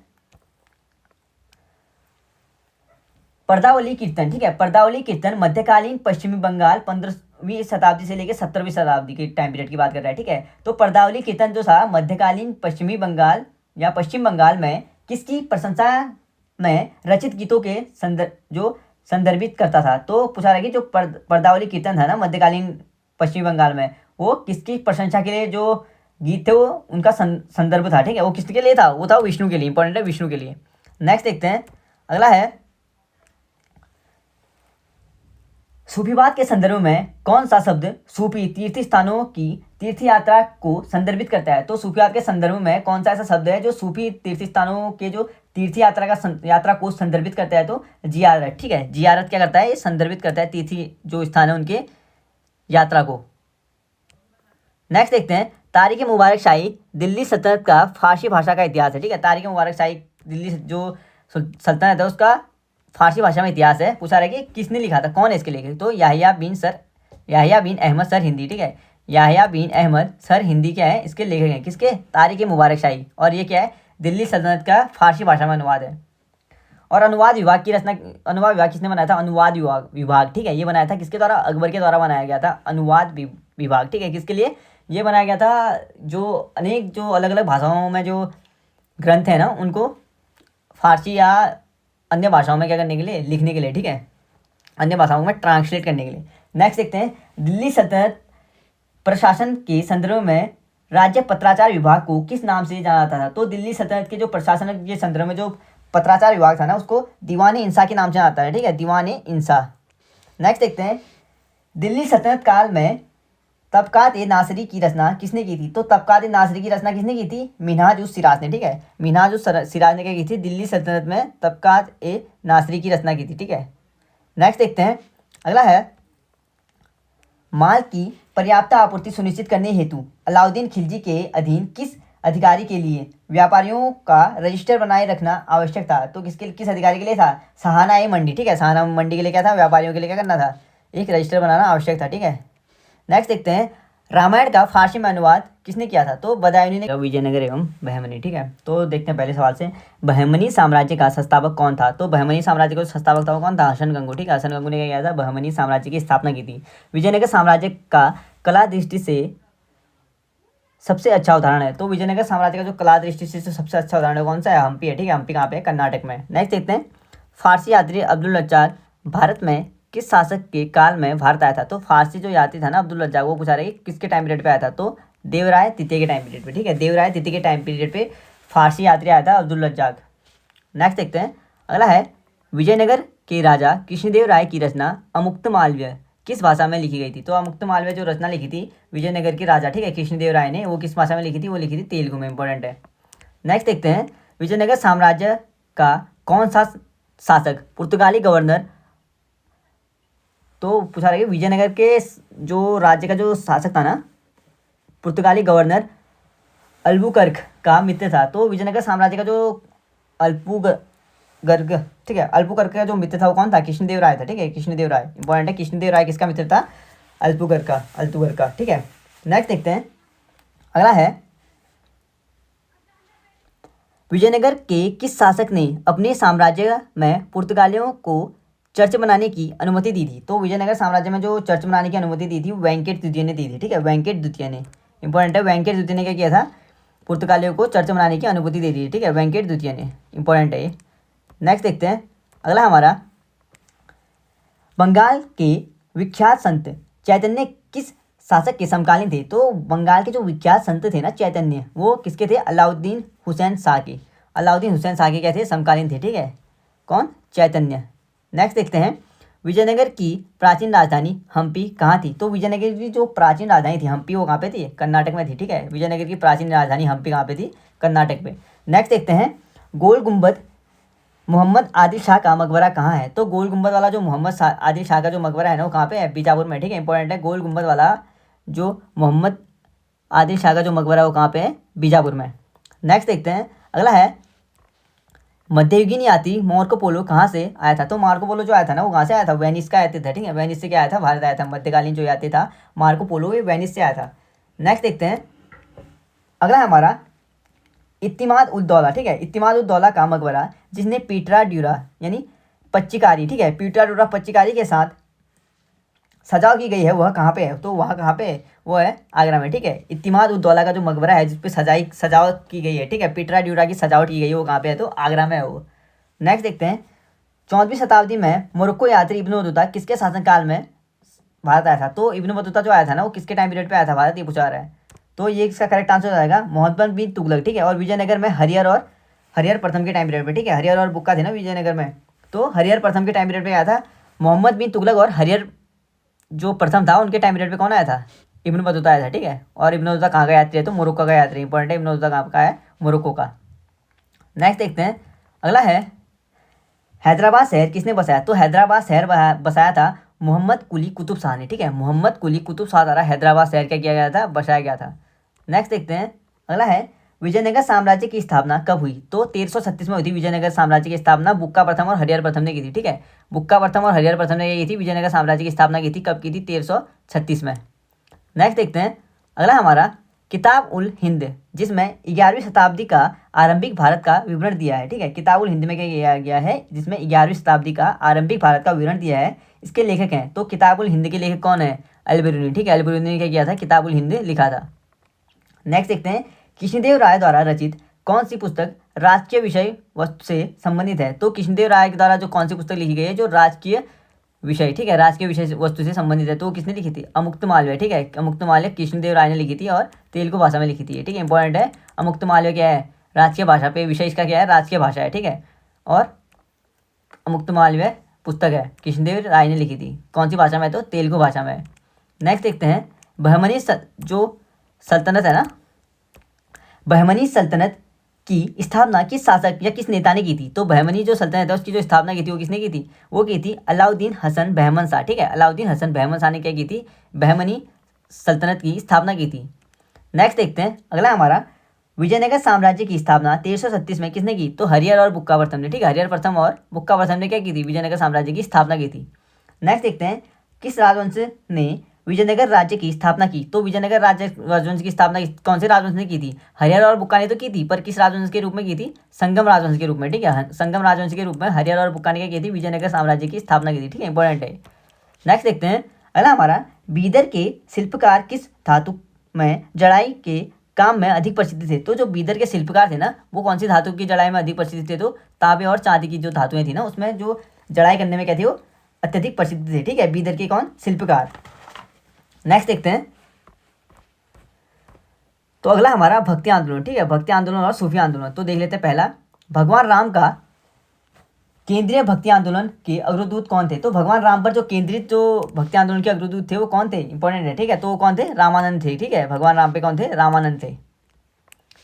पर्दावली कीर्तन, ठीक है। पर्दावली कीर्तन मध्यकालीन पश्चिमी बंगाल 15वीं शताब्दी से लेकर 17वीं शताब्दी के टाइम पीरियड की बात कर रहा है, ठीक है। तो पर्दावली कीर्तन जो था मध्यकालीन पश्चिमी बंगाल या पश्चिम बंगाल में किसकी प्रशंसा में रचित गीतों के संदर्भित करता था। तो पूछा रहा है कि जो पर्दावली कीर्तन था ना मध्यकालीन पश्चिमी बंगाल में, वो किसकी प्रशंसा के लिए जो गीत थे वो उनका संदर्भ था, ठीक है। वो किसके लिए था, वो था विष्णु के लिए, इंपॉर्टेंट है, विष्णु के लिए। नेक्स्ट देखते हैं अगला है सूफीवाद के संदर्भ में कौन सा शब्द सूफी तीर्थ स्थानों की तीर्थ यात्रा को संदर्भित करता है। तो सूफीवाद के संदर्भ में कौन सा ऐसा शब्द है जो सूफी तीर्थ स्थानों के जो तीर्थ यात्रा को संदर्भित करता है, तो जियारत, ठीक है। जियारत क्या करता है, ये संदर्भित करता है तीर्थ जो स्थान है उनके यात्रा को। नेक्स्ट देखते हैं तारिक मुबारक शाही दिल्ली सल्तनत का फारसी भाषा का इतिहास है, ठीक है। तारिक मुबारक शाही दिल्ली जो सल्तनत है उसका फारसी भाषा में इतिहास है। पूछा रहा है कि किसने लिखा था, कौन है इसके लेखक, तो याहिया बिन अहमद सर हिंदी, ठीक है। याहिया बिन अहमद सर हिंदी क्या है, इसके लेखक हैं, किसके, तारिक मुबारक शाही। और ये क्या है, दिल्ली सल्तनत का फारसी भाषा में अनुवाद है। और अनुवाद विभाग किसने बनाया था, अनुवाद विभाग, ठीक है। ये बनाया था किसके द्वारा, अकबर के द्वारा बनाया गया था अनुवाद विभाग, ठीक है। किसके लिए ये बनाया गया था, जो अनेक जो अलग अलग भाषाओं में जो ग्रंथ है ना उनको फारसी या अन्य भाषाओं में क्या करने के लिए, लिखने के लिए, ठीक है, अन्य भाषाओं में ट्रांसलेट करने के लिए। नेक्स्ट देखते हैं दिल्ली सल्तनत प्रशासन के संदर्भ में राज्य पत्राचार विभाग को किस नाम से जाना जाता था। तो दिल्ली सल्तनत के जो प्रशासन के संदर्भ में जो पत्राचार विभाग था ना उसको दीवान इंसा के नाम से आता है, ठीक है, दीवान इंसा। नेक्स्ट देखते हैं दिल्ली सल्तनत काल में तबकात ए नासरी की रचना किसने की थी। तो तबकात ए नासरी की रचना किसने की थी, मिनहाज उस सिराज ने, ठीक है। मिनहाज उस सिराज ने क्या की थी, दिल्ली सल्तनत में तबकात ए नासरी की रचना की थी, ठीक है। नेक्स्ट देखते हैं अगला है माल की पर्याप्त आपूर्ति सुनिश्चित करने हेतु अलाउद्दीन खिलजी के अधीन किस अधिकारी के लिए व्यापारियों का रजिस्टर बनाए रखना आवश्यक था। तो किस अधिकारी के लिए था, सहाना ए मंडी, ठीक है। सहाना मंडी के लिए क्या था, व्यापारियों के लिए क्या करना था, एक रजिस्टर बनाना आवश्यक था, ठीक है। नेक्स्ट देखते हैं रामायण का फारसी में अनुवाद किसने किया था। तो बदायूनी ने, विजयनगर एवं बहमनी, ठीक है। तो देखते हैं पहले सवाल से बहमनी साम्राज्य का संस्थापक कौन था। तो बहमनी साम्राज्य का संस्थापक था कौन था, हसन गंगू, ठीक है। हसन गंगू ने क्या किया था, बहमनी साम्राज्य की स्थापना की थी। विजयनगर साम्राज्य का कला दृष्टि से सबसे अच्छा उदाहरण है। तो विजयनगर साम्राज्य का जो कला दृष्टि से सबसे अच्छा उदाहरण है कौन सा है, हम्पी है, ठीक है। हम्पी कहाँ पे है, कर्नाटक में। नेक्स्ट देखते हैं फारसी यात्री अब्दुल लज्जाज भारत में किस शासक के काल में भारत आया था। तो फारसी जो यात्री था ना अब्दुल लज्जाज, वो पूछा रहा है कि किसके टाइम पीरियड पे आया था। तो देवराय तृतीय के टाइम पीरियड पे, ठीक है। देवराय तृतीय के टाइम पीरियड पे फारसी यात्री आया था अब्दुल लज्जाज। नेक्स्ट देखते हैं अगला है विजयनगर के राजा कृष्णदेव राय की रचना अमुक्तमाल्य किस भाषा में लिखी गई थी। तो अमुक्तमाल्य जो रचना लिखी थी विजयनगर के राजा, ठीक है, कृष्णदेव राय ने, वो किस भाषा में लिखी थी, वो लिखी थी तेलुगु में, इंपॉर्टेंट है। नेक्स्ट देखते हैं विजयनगर साम्राज्य का कौन सा शासक पुर्तगाली गवर्नर। तो पूछा रहा है विजयनगर के जो राज्य का जो शासक था ना पुर्तगाली गवर्नर अल्बुकर्क का मित्र था। तो विजयनगर साम्राज्य का जो अल्बुकर्क, ठीक है, अल्बुकर्क का जो मित्र था वो कौन था, कृष्णदेव राय था, ठीक है। कृष्णदेव राय इंपॉर्टेंट है, कृष्णदेव राय किसका मित्र था, अल्बुकर्क का, ठीक है। नेक्स्ट देखते हैं अगला है विजयनगर के किस शासक ने अपने साम्राज्य में पुर्तगालियों को चर्च बनाने की अनुमति दी थी। तो विजयनगर साम्राज्य में जो चर्च बनाने की अनुमति दी थी वेंकट द्वितीय ने दी थी, ठीक है। वेंकट द्वितीय ने, इंपॉर्टेंट है, वेंकट द्वितीय ने क्या किया था, पुर्तगालियों को चर्च बनाने की अनुमति दे दी, ठीक है, वेंकट द्वितीय ने, इंपॉर्टेंट है ये। नेक्स्ट देखते हैं अगला हमारा बंगाल के विख्यात संत चैतन्य किस शासक के समकालीन थे। तो बंगाल के जो विख्यात संत थे ना चैतन्य, वो किसके थे? अलाउद्दीन हुसैन शाह के। अलाउद्दीन हुसैन शाह के क्या थे? समकालीन थे। ठीक है, कौन? चैतन्य। नेक्स्ट देखते हैं, विजयनगर की प्राचीन राजधानी हम्पी कहाँ थी? तो विजयनगर की जो प्राचीन राजधानी थी हम्पी, वो कहाँ पे थी? कर्नाटक में थी। ठीक है, विजयनगर की प्राचीन राजधानी हम्पी कहाँ पे थी? कर्नाटक में। नेक्स्ट देखते हैं, गोल गुम्बद मोहम्मद आदिल शाह का मकबरा कहाँ है? तो गोल गुम्बद वाला जो आदिल शाह का जो मकबरा है ना, वो कहाँ पे है? बीजापुर में। ठीक है, इंपॉर्टेंट है। गोल गुम्बद वाला जो मोहम्मद आदिल शाह का जो मकबरा है वो कहाँ पे है? बीजापुर में। नेक्स्ट देखते हैं, अगला है, मध्ययुगीन यात्री मार्को पोलो कहाँ से आया था? तो मार्को पोलो जो आया था ना, वो कहाँ से आया था? वेनिस का यात्री था। ठीक है, वेनिस से क्या आया था? भारत आया था। मध्यकालीन जो यात्री था मार्को पोलो, ये वेनिस से आया था। नेक्स्ट देखते हैं, अगला है हमारा इत्तिमाद उद दौला। ठीक है, इत्तिमाद उद दौला का मकबरा जिसने पीटरा ड्यूरा यानी पच्चीकारी, ठीक है, पीटरा ड्यूरा पच्चीकारी के साथ सजाव की गई है, वह कहाँ पे है? तो वह कहाँ पे है? वो है आगरा में। ठीक है, इत्तिमाद उद दौला का जो मकबरा है जिस पे सजावट की गई है, ठीक है, पीटरा ड्यूरा की सजावट की गई है, वो कहाँ पे है? तो आगरा में है वो। नेक्स्ट देखते हैं, 14वीं शताब्दी में मोरक्को यात्री इब्न बतूता किसके शासनकाल में भारत आया था? तो इब्न बतूता जो आया था ना, वो किसके टाइम पीरियड पे आया था भारत, ये पूछा रहा है। तो ये इसका करेक्ट आंसर हो जाएगा मोहम्मद बिन तुगलक। ठीक है, और विजयनगर में हरिहर प्रथम के टाइम पीरियड पे। ठीक है, हरिहर और बुक्का थे ना विजयनगर में, तो हरिहर प्रथम के टाइम पीरियड पे आया था मोहम्मद बिन तुगलक, और हरिहर जो प्रथम था उनके टाइम पीरियड पे कौन आया था? इब्न बतूता आया था। ठीक है, और इब्न बतूता कहाँ का यात्री है? तो मोरक्को का यात्री। इंपॉर्टेंट है, इब्न बतूता कहाँ का है? मोरक्को का। नेक्स्ट देखते हैं, अगला है, हैदराबाद शहर किसने बसाया? तो हैदराबाद शहर बसाया था मोहम्मद कुली कुतुब शाह ने। ठीक है, मोहम्मद कुली कुतुब शाह द्वारा हैदराबाद शहर क्या किया गया था? बसाया गया था। नेक्स्ट देखते हैं, अगला है, विजयनगर साम्राज्य की स्थापना कब हुई? तो 1336 में हुई थी विजयनगर साम्राज्य की स्थापना। बुक्का प्रथम और हरिहर प्रथम ने की थी। ठीक है, बुक्का प्रथम और हरिहर प्रथम ने की थी विजयनगर साम्राज्य की स्थापना की थी। कब की थी? 1336 में। नेक्स्ट देखते हैं, अगला हमारा किताब उल हिंद जिसमें 11वीं शताब्दी का आरंभिक भारत का विवरण दिया है। ठीक है, किताब उल हिंद में क्या किया गया है? जिसमें 11वीं शताब्दी का आरंभिक भारत का विवरण दिया है। इसके लेखक हैं, तो किताब उल हिंद के लेखक कौन है? अल बिरूनी। ठीक है, अल बिरूनी ने क्या किया था? किताब उल हिंद लिखा था। नेक्स्ट देखते हैं, कृष्णदेव राय द्वारा रचित कौन सी पुस्तक राजकीय विषय वस्तु से संबंधित है? तो कृष्णदेव राय के द्वारा जो कौन सी पुस्तक लिखी गई है जो राजकीय विषय, ठीक है, राजकीय विषय वस्तु से संबंधित है, तो किसने लिखी थी? अमुक्तमाल्य। ठीक है, अमुक्तमाल्य कृष्णदेव राय ने लिखी थी और तेलुगु भाषा में लिखी थी। ठीक है, इंपॉर्टेंट है। अमुक्तमाल्य क्या है? राजकीय भाषा पे, विषय इसका क्या है? राजकीय भाषा है। ठीक है, और अमुक्तमाल्य पुस्तक है, कृष्णदेव राय ने लिखी थी। कौन सी भाषा में? तो तेलुगु भाषा में। नेक्स्ट देखते हैं, बहमनी जो सल्तनत है ना, बहमनी सल्तनत की स्थापना किस शासक या किस नेता ने की थी? तो बहमनी जो सल्तनत है उसकी जो स्थापना की थी वो किसने की थी? वो की थी अलाउद्दीन हसन बहमन शाह। ठीक है, अलाउद्दीन हसन बहमन शाह ने क्या की थी? बहमनी सल्तनत की स्थापना की थी। नेक्स्ट देखते हैं, अगला हमारा, विजयनगर साम्राज्य की स्थापना 1336 में किसने की? तो हरिहर और बुक्का प्रथम ने। ठीक है, हरिहर प्रथम और बुक्का प्रथम ने क्या की थी? विजयनगर साम्राज्य की स्थापना की थी। नेक्स्ट देखते हैं, किस राजवंश ने विजयनगर राज्य की स्थापना की? तो विजयनगर राजवंश की स्थापना कौन से राजवंश ने की थी? हरिहर और बुक्का ने तो की थी, पर किस राजवंश के रूप में की थी? संगम राजवंश के रूप में। ठीक है, संगम राजवंश के रूप में हरिहर और बुक्का ने क्या की थी? विजयनगर साम्राज्य की स्थापना की थी। ठीक है, इंपॉर्टेंट है। नेक्स्ट देखते हैं, अगला हमारा, बीदर के शिल्पकार किस धातु में जड़ाई के काम में अधिक प्रसिद्ध थे? तो जो बीदर के शिल्पकार थे ना, वो कौन सी धातु की जड़ाई में अधिक प्रसिद्ध थे? तो तांबे और चांदी की जो धातुएं थी ना, उसमें जो जड़ाई करने में क्या थी? वो अत्यधिक प्रसिद्ध थे। ठीक है, बीदर के कौन? शिल्पकार। नेक्स्ट देखते हैं, तो अगला हमारा भक्ति आंदोलन। ठीक है, भक्ति आंदोलन और सूफी आंदोलन। तो देख लेते हैं, पहला, भगवान राम का केंद्रीय भक्ति आंदोलन के अग्रदूत कौन थे? तो भगवान राम पर जो केंद्रित जो भक्ति आंदोलन के अग्रदूत थे वो कौन थे? इंपॉर्टेंट है। ठीक है, तो वो कौन थे? रामानंद थे। ठीक है, भगवान राम पे कौन थे? रामानंद थे।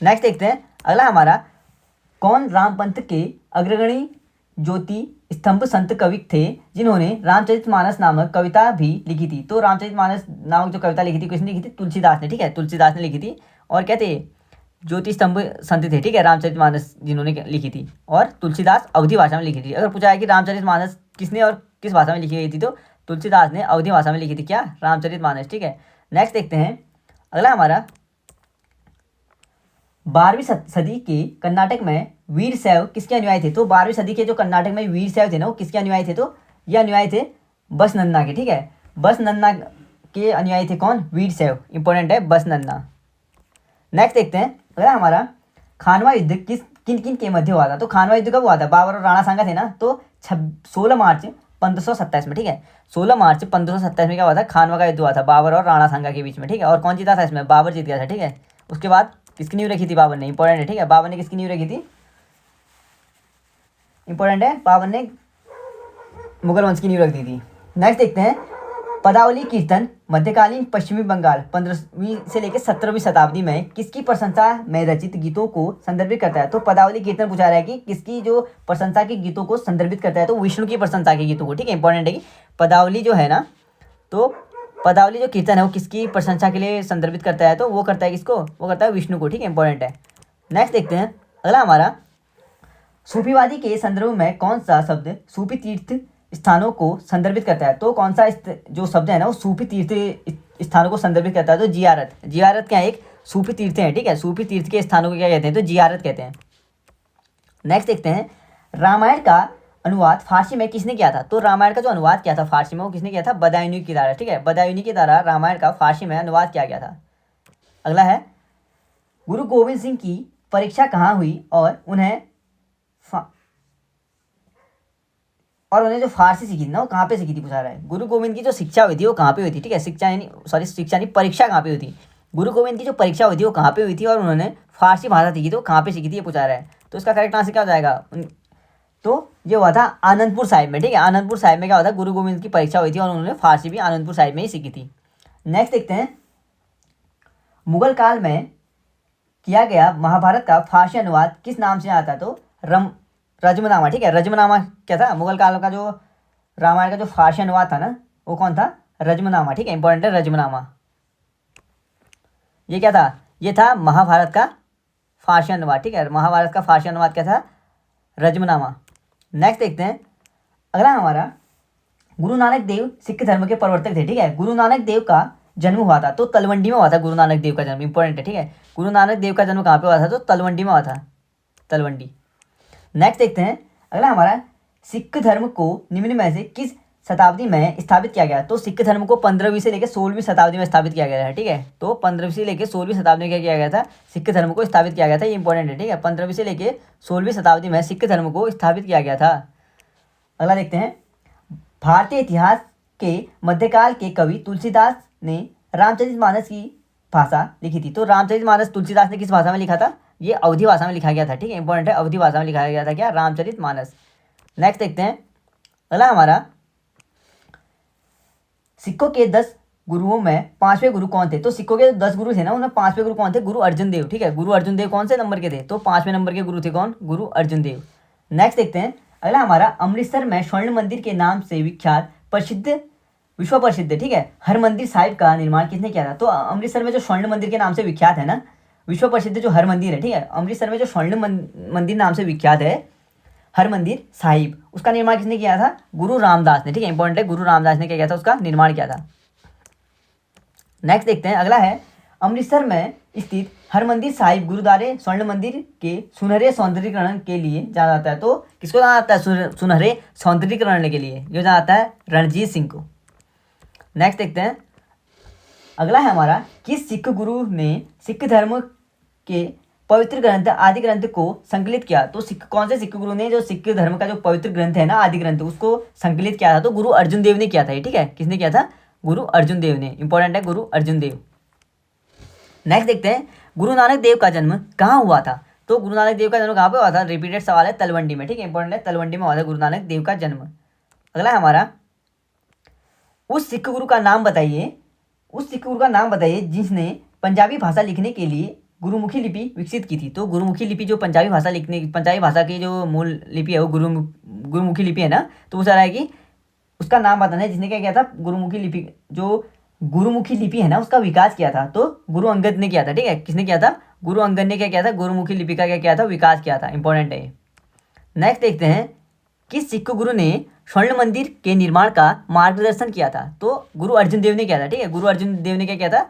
नेक्स्ट देखते हैं, अगला हमारा, कौन रामपंथ के अग्रगणी ज्योति स्तंभ संत कवि थे जिन्होंने रामचरितमानस नामक कविता भी लिखी थी? तो रामचरितमानस नामक जो कविता लिखी थी किसने लिखी थी? तुलसीदास ने। ठीक है, तुलसीदास ने लिखी थी। और क्या थे? ज्योति स्तंभ संत थे। ठीक है, रामचरितमानस जिन्होंने लिखी थी, और तुलसीदास अवधी भाषा में लिखी थी। अगर पूछा है कि रामचरितमानस किसने और किस भाषा में लिखी गई थी, तो तुलसीदास ने अवधी भाषा में लिखी थी। क्या? रामचरितमानस। ठीक है, नेक्स्ट देखते हैं, अगला हमारा, 12वीं सदी के कर्नाटक में वीरशैव किसके अनुयायी थे? तो 12वीं सदी के जो कर्नाटक में वीरशैव थे ना, वो किसके अनुयायी थे? तो ये अनुयायी थे बसनन्ना के। ठीक है, बसनन्ना के अनुयायी थे कौन? वीरशैव। इंपॉर्टेंट है, बसनन्ना। नेक्स्ट देखते हैं, अगला हमारा, खानवा युद्ध किन किन के मध्य हुआ था? तो खानवा युद्ध कब हुआ था? बाबर और राणा सांगा थे ना, तो 16 मार्च 1527 में, ठीक है। 16 मार्च 1527 में क्या हुआ था, खानवा का युद्ध हुआ था बाबर और राणा सांगा के बीच में, ठीक है। और कौन जीता था इसमें, बाबर जीत गया था, ठीक है। उसके बाद किसकी नींव रखी थी बाबर ने, इंपॉर्टेंट है, ठीक है। बाबर ने किसकी नींव रखी थी, इंपॉर्टेंट है, बाबर ने मुगल वंश की नींव रख दी थी। नेक्स्ट देखते हैं, पदावली कीर्तन मध्यकालीन पश्चिमी बंगाल 15वीं से लेकर 17वीं शताब्दी में किसकी प्रशंसा में रचित गीतों को संदर्भित करता है। तो पदावली कीर्तन पूछा रहा है कि किसकी जो प्रशंसा के गीतों को संदर्भित करता है, तो विष्णु की प्रशंसा के गीतों को, ठीक है। इंपॉर्टेंट है कि पदावली जो है ना, तो पदावली जो कीर्तन है वो किसकी प्रशंसा के लिए संदर्भित करता है, तो वो करता है किसको, वो करता है विष्णु को, ठीक है। इंपॉर्टेंट है। नेक्स्ट देखते हैं अगला हमारा, सूफीवादी के संदर्भ में कौन सा शब्द सूफी तीर्थ स्थानों को संदर्भित करता है। तो कौन सा जो शब्द है ना वो सूफी तीर्थ स्थानों को संदर्भित करता है, तो जियारत। जियारत क्या है, एक सूफी तीर्थ है, ठीक है। सूफी तीर्थ के स्थानों को क्या कहते हैं, तो जियारत कहते हैं। नेक्स्ट देखते हैं, रामायण का अनुवाद फारसी में किसने किया था। तो रामायण का जो अनुवाद किया था फारसी में वो किसने किया था, बदायूनी के द्वारा, ठीक है। बदायूनी के द्वारा रामायण का फारसी में अनुवाद किया गया था। अगला है, गुरु गोविंद सिंह की परीक्षा कहाँ हुई और उन्हें जो फारसी सीखी थी ना वो कहाँ पे सीखी थी, पूछा रहा है। गुरु गोविंद की जो शिक्षा हुई थी वो कहाँ पे हुई थी, ठीक है। शिक्षा नहीं, परीक्षा कहाँ पे हुई थी। गुरु गोविंद की जो परीक्षा हुई थी वो कहाँ पे हुई थी और उन्होंने फारसी भाषा सीखी थी, वो कहाँ पे सीखी थी, ये पूछा रहा है। तो इसका करेक्ट आंसर क्या हो जाएगा, तो ये हुआ था आनंदपुर साहिब में, ठीक है। आनंदपुर साहिब में क्या हुआ था, गुरु गोविंद की परीक्षा हुई थी और उन्होंने फारसी भी आनंदपुर साहिब में ही सीखी थी। नेक्स्ट देखते हैं, मुगल काल में किया गया महाभारत का फारसी अनुवाद किस नाम से आता है, तो रजमनामा, ठीक है। रजमनामा क्या था, मुगल काल का जो रामायण का जो फारसी अनुवाद था ना वो कौन था, रजमनामा, ठीक है। इंपॉर्टेंट है, रजमनामा। ये क्या था, ये था महाभारत का फारसी अनुवाद, ठीक है। महाभारत का फारसी अनुवाद क्या था, रजमनामा। नेक्स्ट देखते हैं अगला हमारा, गुरु नानक देव सिख धर्म के प्रवर्तक थे, ठीक है। गुरु नानक देव का जन्म हुआ था तो तलवंडी में हुआ था, गुरु नानक देव का जन्म, इंपॉर्टेंट है, ठीक है। गुरु नानक देव का जन्म कहाँ पे हुआ था, तो तलवंडी में हुआ था, तलवंडी। नेक्स्ट देखते हैं अगला हमारा, सिख धर्म को निम्न में से किस शताब्दी में स्थापित किया गया। तो सिख धर्म को 15वीं से लेकर 16वीं शताब्दी में स्थापित किया गया है, ठीक है। तो 15वीं से लेकर 16वीं शताब्दी में क्या किया गया था, सिख धर्म को स्थापित किया गया था, ये इंपॉर्टेंट है, ठीक है। 15वीं से लेकर 16वीं शताब्दी में सिख धर्म को स्थापित किया गया था। अगला देखते हैं, भारतीय इतिहास के मध्यकाल के कवि तुलसीदास ने रामचरितमानस की भाषा लिखी थी। तो रामचरितमानस तुलसीदास ने किस भाषा में लिखा था, ये अवधी भाषा में लिखा गया था, ठीक है। इंपॉर्टेंट है, अवधी भाषा में लिखा गया था क्या, रामचरितमानस। नेक्स्ट देखते हैं अगला हमारा, सिखों के 10 गुरुओं में 5वें गुरु कौन थे। तो सिखों के 10 गुरु थे ना, उनमें 5वें गुरु कौन थे, गुरु अर्जुन देव, ठीक है। गुरु अर्जुन देव कौन से नंबर के थे, तो 5वें नंबर के गुरु थे, कौन, गुरु अर्जुन देव। नेक्स्ट देखते हैं अगला हमारा, अमृतसर में स्वर्ण मंदिर के नाम से विख्यात प्रसिद्ध, विश्व प्रसिद्ध, ठीक है, हरमंदिर साहिब का निर्माण किसने किया था। तो अमृतसर में जो स्वर्ण मंदिर के नाम से विख्यात है ना, विश्व प्रसिद्ध जो हर मंदिर है, ठीक है, अमृतसर में जो स्वर्ण मंदिर नाम से विख्यात है हरमंदिर साहिब, उसका निर्माण किसने किया था, गुरु रामदास ने, ठीक है। इंपॉर्टेंट है, गुरु रामदास ने क्या किया था, उसका निर्माण किया था। नेक्स्ट देखते हैं अगला है, अमृतसर में स्थित हरमंदिर साहिब गुरुद्वारे स्वर्ण मंदिर के सुनहरे सौंदर्यीकरण के लिए जाना जाता है। तो किसको जाना जाता है, सुनहरे सौंदर्यीकरण के लिए जो जाना जाता है, रणजीत सिंह को। नेक्स्ट देखते हैं अगला है हमारा, किस सिख गुरु ने सिख धर्म के पवित्र ग्रंथ आदि ग्रंथ को संकलित किया। तो कौन से सिख गुरु ने जो सिख धर्म का जो पवित्र ग्रंथ है ना, आदि ग्रंथ, उसको संकलित किया था, तो गुरु अर्जुन देव ने किया था, ठीक है। किसने किया था, गुरु अर्जुन देव ने, इंपॉर्टेंट है, गुरु अर्जुन देव। नेक्स्ट देखते हैं, गुरु नानक देव का जन्म कहाँ हुआ था। तो गुरु नानक देव का जन्म कहाँ पे हुआ था, रिपीटेड सवाल है, तलवंडी में, ठीक है। इंपॉर्टेंट है, तलवंडी में हुआ था गुरु नानक देव का जन्म। अगला हमारा, उस सिख गुरु का नाम बताइए, उस सिख गुरु का नाम बताइए जिसने पंजाबी भाषा लिखने के लिए गुरुमुखी लिपि विकसित की थी। तो गुरुमुखी लिपि जो पंजाबी भाषा की जो मूल लिपि है वो गुरुमुखी लिपि है ना, तो वो सारा है कि उसका नाम बताना है जिसने क्या किया था, गुरुमुखी लिपि, जो गुरुमुखी लिपि है ना उसका विकास किया था, तो गुरु अंगद ने किया था, ठीक है। किसने किया था, गुरु अंगद ने क्या किया था, गुरुमुखी लिपि का क्या किया था, विकास किया था, इंपॉर्टेंट है। नेक्स्ट देखते हैं, किस सिख गुरु ने स्वर्ण मंदिर के निर्माण का मार्गदर्शन किया था। तो गुरु अर्जुन देव ने किया था, ठीक है। गुरु अर्जुन देव ने क्या किया था,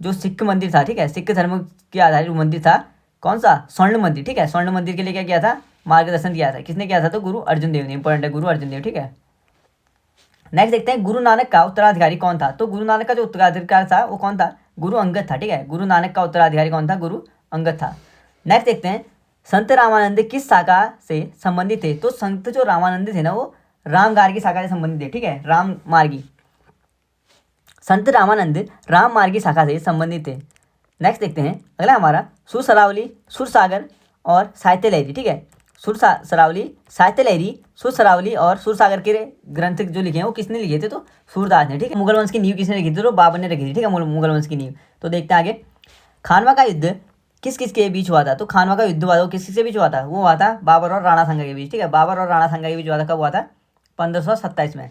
जो सिख मंदिर था, ठीक है, सिख धर्म के आधारित मंदिर था, कौन सा, स्वर्ण मंदिर, ठीक है। स्वर्ण मंदिर के लिए क्या किया था, मार्गदर्शन किया था, किसने किया था, तो गुरु अर्जुन देव ने, इंपॉर्टेंट है, गुरु अर्जुन देव, ठीक है। नेक्स्ट देखते हैं, गुरु नानक का उत्तराधिकारी कौन था। तो गुरु नानक का जो उत्तराधिकारी था वो कौन था, गुरु अंगद था, ठीक है। गुरु नानक का उत्तराधिकारी कौन था, गुरु अंगद था। नेक्स्ट देखते हैं, संत रामानंद किस शाखा से संबंधित थे। तो संत जो रामानंद थे ना वो राम गार्गी शाखा से संबंधित है, ठीक है, राम मार्गी। संत रामानंद राम मार्गी शाखा से संबंधित है। नेक्स्ट देखते हैं अगला हमारा सुर सरावली, सुर सागर और साहित्य लहरी, ठीक है। सुर सरावली, साहित्य लहरी, सुर सरावली और सुर सागर के ग्रंथ जो लिखे हैं वो किसने लिखे थे, तो सूरदास ने, ठीक है। मुगल वंश की नींव किसने लिखी थी, तो बाबर ने रखी थी, ठीक है, मुगल वंश की नींव। तो देखते हैं आगे, खानवा का युद्ध किस किस के बीच हुआ था, तो खानवा का युद्ध हुआ था वो किस किस के बीच हुआ था, वो हुआ था बाबर और राणा सांगा के बीच, ठीक है। बाबर और राणा सांगा के बीच हुआ था, कब हुआ था, 1527 में।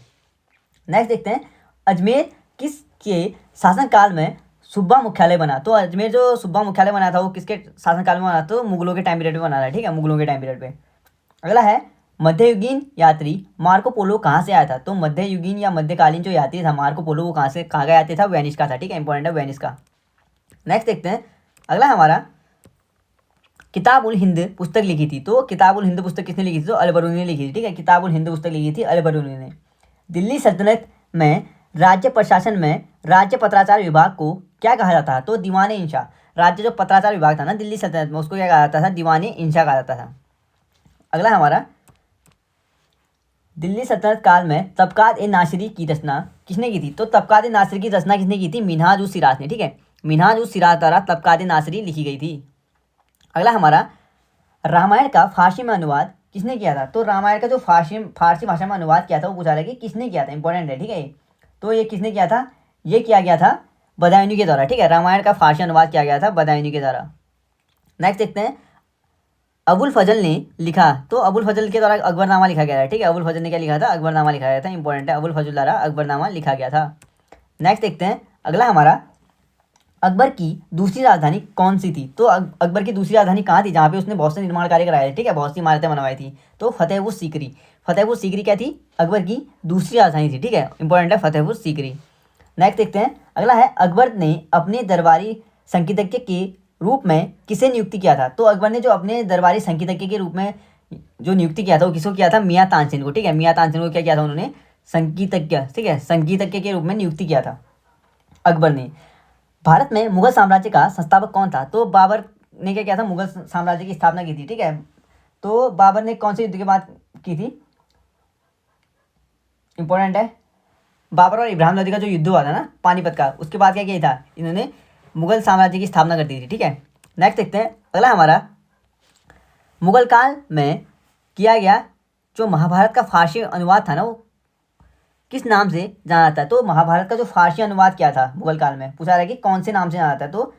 नेक्स्ट देखते हैं अजमेर किसके शासनकाल में सूबा मुख्यालय बना, तो अजमेर जो सूबा मुख्यालय बना था वो किसके शासनकाल में बना, तो मुगलों के टाइम पीरियड में बना था, ठीक है, मुगलों के टाइम पीरियड पे। अगला है मध्ययुगीन यात्री मार्को पोलो कहाँ से आया था, तो मध्ययुगीन या मध्यकालीन जो यात्री था मार्को पोलो वो कहाँ का यात्री था, वेनिस का था, ठीक है, इंपॉर्टेंट है वेनिस का। नेक्स्ट देखते हैं अगला हमारा किताब उल हिंद पुस्तक लिखी थी, तो किताब उल हिंद पुस्तक किसने लिखी थी, तो अल-बरूनी ने लिखी थी, ठीक है, किताब उल हिंद पुस्तक लिखी थी अल-बरूनी ने। दिल्ली सल्तनत में राज्य प्रशासन में राज्य पत्राचार विभाग को क्या कहा जाता है, तो दीवान इंशा। राज्य जो पत्राचार विभाग था ना दिल्ली सल्तनत में उसको क्या कहा जाता था, दीवान इंशा कहा जाता था। अगला हमारा दिल्ली सल्तनत काल में तबकात ए नासिरी की रचना किसने की थी, तो तबकात ए नासिरी की रचना किसने की थी, मिन्हाज उस सिराज ने, ठीक है, मिन्हाज उस सिराज द्वारा तबकात ए नासिरी लिखी गई थी। अगला हमारा रामायण का फारसी में अनुवाद किसने किया था, तो रामायण का जो फारसी भाषा में अनुवाद किया था वो पूछा रहा है कि किसने किया था, इंपॉर्टेंट है, ठीक है। तो ये किसने किया था, ये किया गया था बदायूनी के द्वारा, ठीक है, रामायण का फारसी अनुवाद किया गया था बदायूनी के द्वारा। नेक्स्ट देखते हैं अबुल फजल ने लिखा, तो अबुल फजल के द्वारा अकबरनामा लिखा गया था, ठीक है, अबुल फजल ने क्या लिखा था, अकबरनामा लिखा गया था, इंपॉर्टेंट है, अबुल फजल द्वारा अकबरनामा लिखा गया था। नेक्स्ट देखते हैं अगला हमारा अकबर की दूसरी राजधानी कौन सी थी, तो अकबर की दूसरी राजधानी कहाँ थी जहाँ पे उसने बहुत से निर्माण कार्य कराए, ठीक है, बहुत सी इमारतें बनवाई थी, तो फतेहपुर सीकरी। फतेहपुर सीकरी क्या थी, अकबर की दूसरी राजधानी थी, ठीक है, इंपॉर्टेंट है फतेहपुर सीकरी। नेक्स्ट देखते हैं अगला है अकबर ने अपने दरबारी संगीतज्ञ के रूप में किसे नियुक्ति किया था, तो अकबर ने जो अपने दरबारी संगीतज्ञ के रूप में जो नियुक्ति किया था वो किसको किया था, मियाँ तानसेन को, ठीक है, मियाँ तानसेन को क्या किया था उन्होंने, संगीतज्ञ, ठीक है, संगीतज्ञ के रूप में नियुक्ति किया था अकबर ने। भारत में मुगल साम्राज्य का संस्थापक कौन था, तो बाबर ने क्या किया था, मुगल साम्राज्य की स्थापना की थी, ठीक है। तो बाबर ने कौन से युद्ध के बाद की थी, इंपॉर्टेंट है, बाबर और इब्राहिम लोदी का जो युद्ध हुआ था ना पानीपत का, उसके बाद क्या किया था, इन्होंने मुगल साम्राज्य की स्थापना कर दी थी, ठीक है। नेक्स्ट देखते हैं अगला हमारा मुगल काल में किया गया जो महाभारत का फारसी अनुवाद था ना वो किस नाम से जाना जाता है, तो महाभारत का जो फारसी अनुवाद किया था मुगल काल में पूछा रहा है कि कौन से नाम से जाना जाता है, तो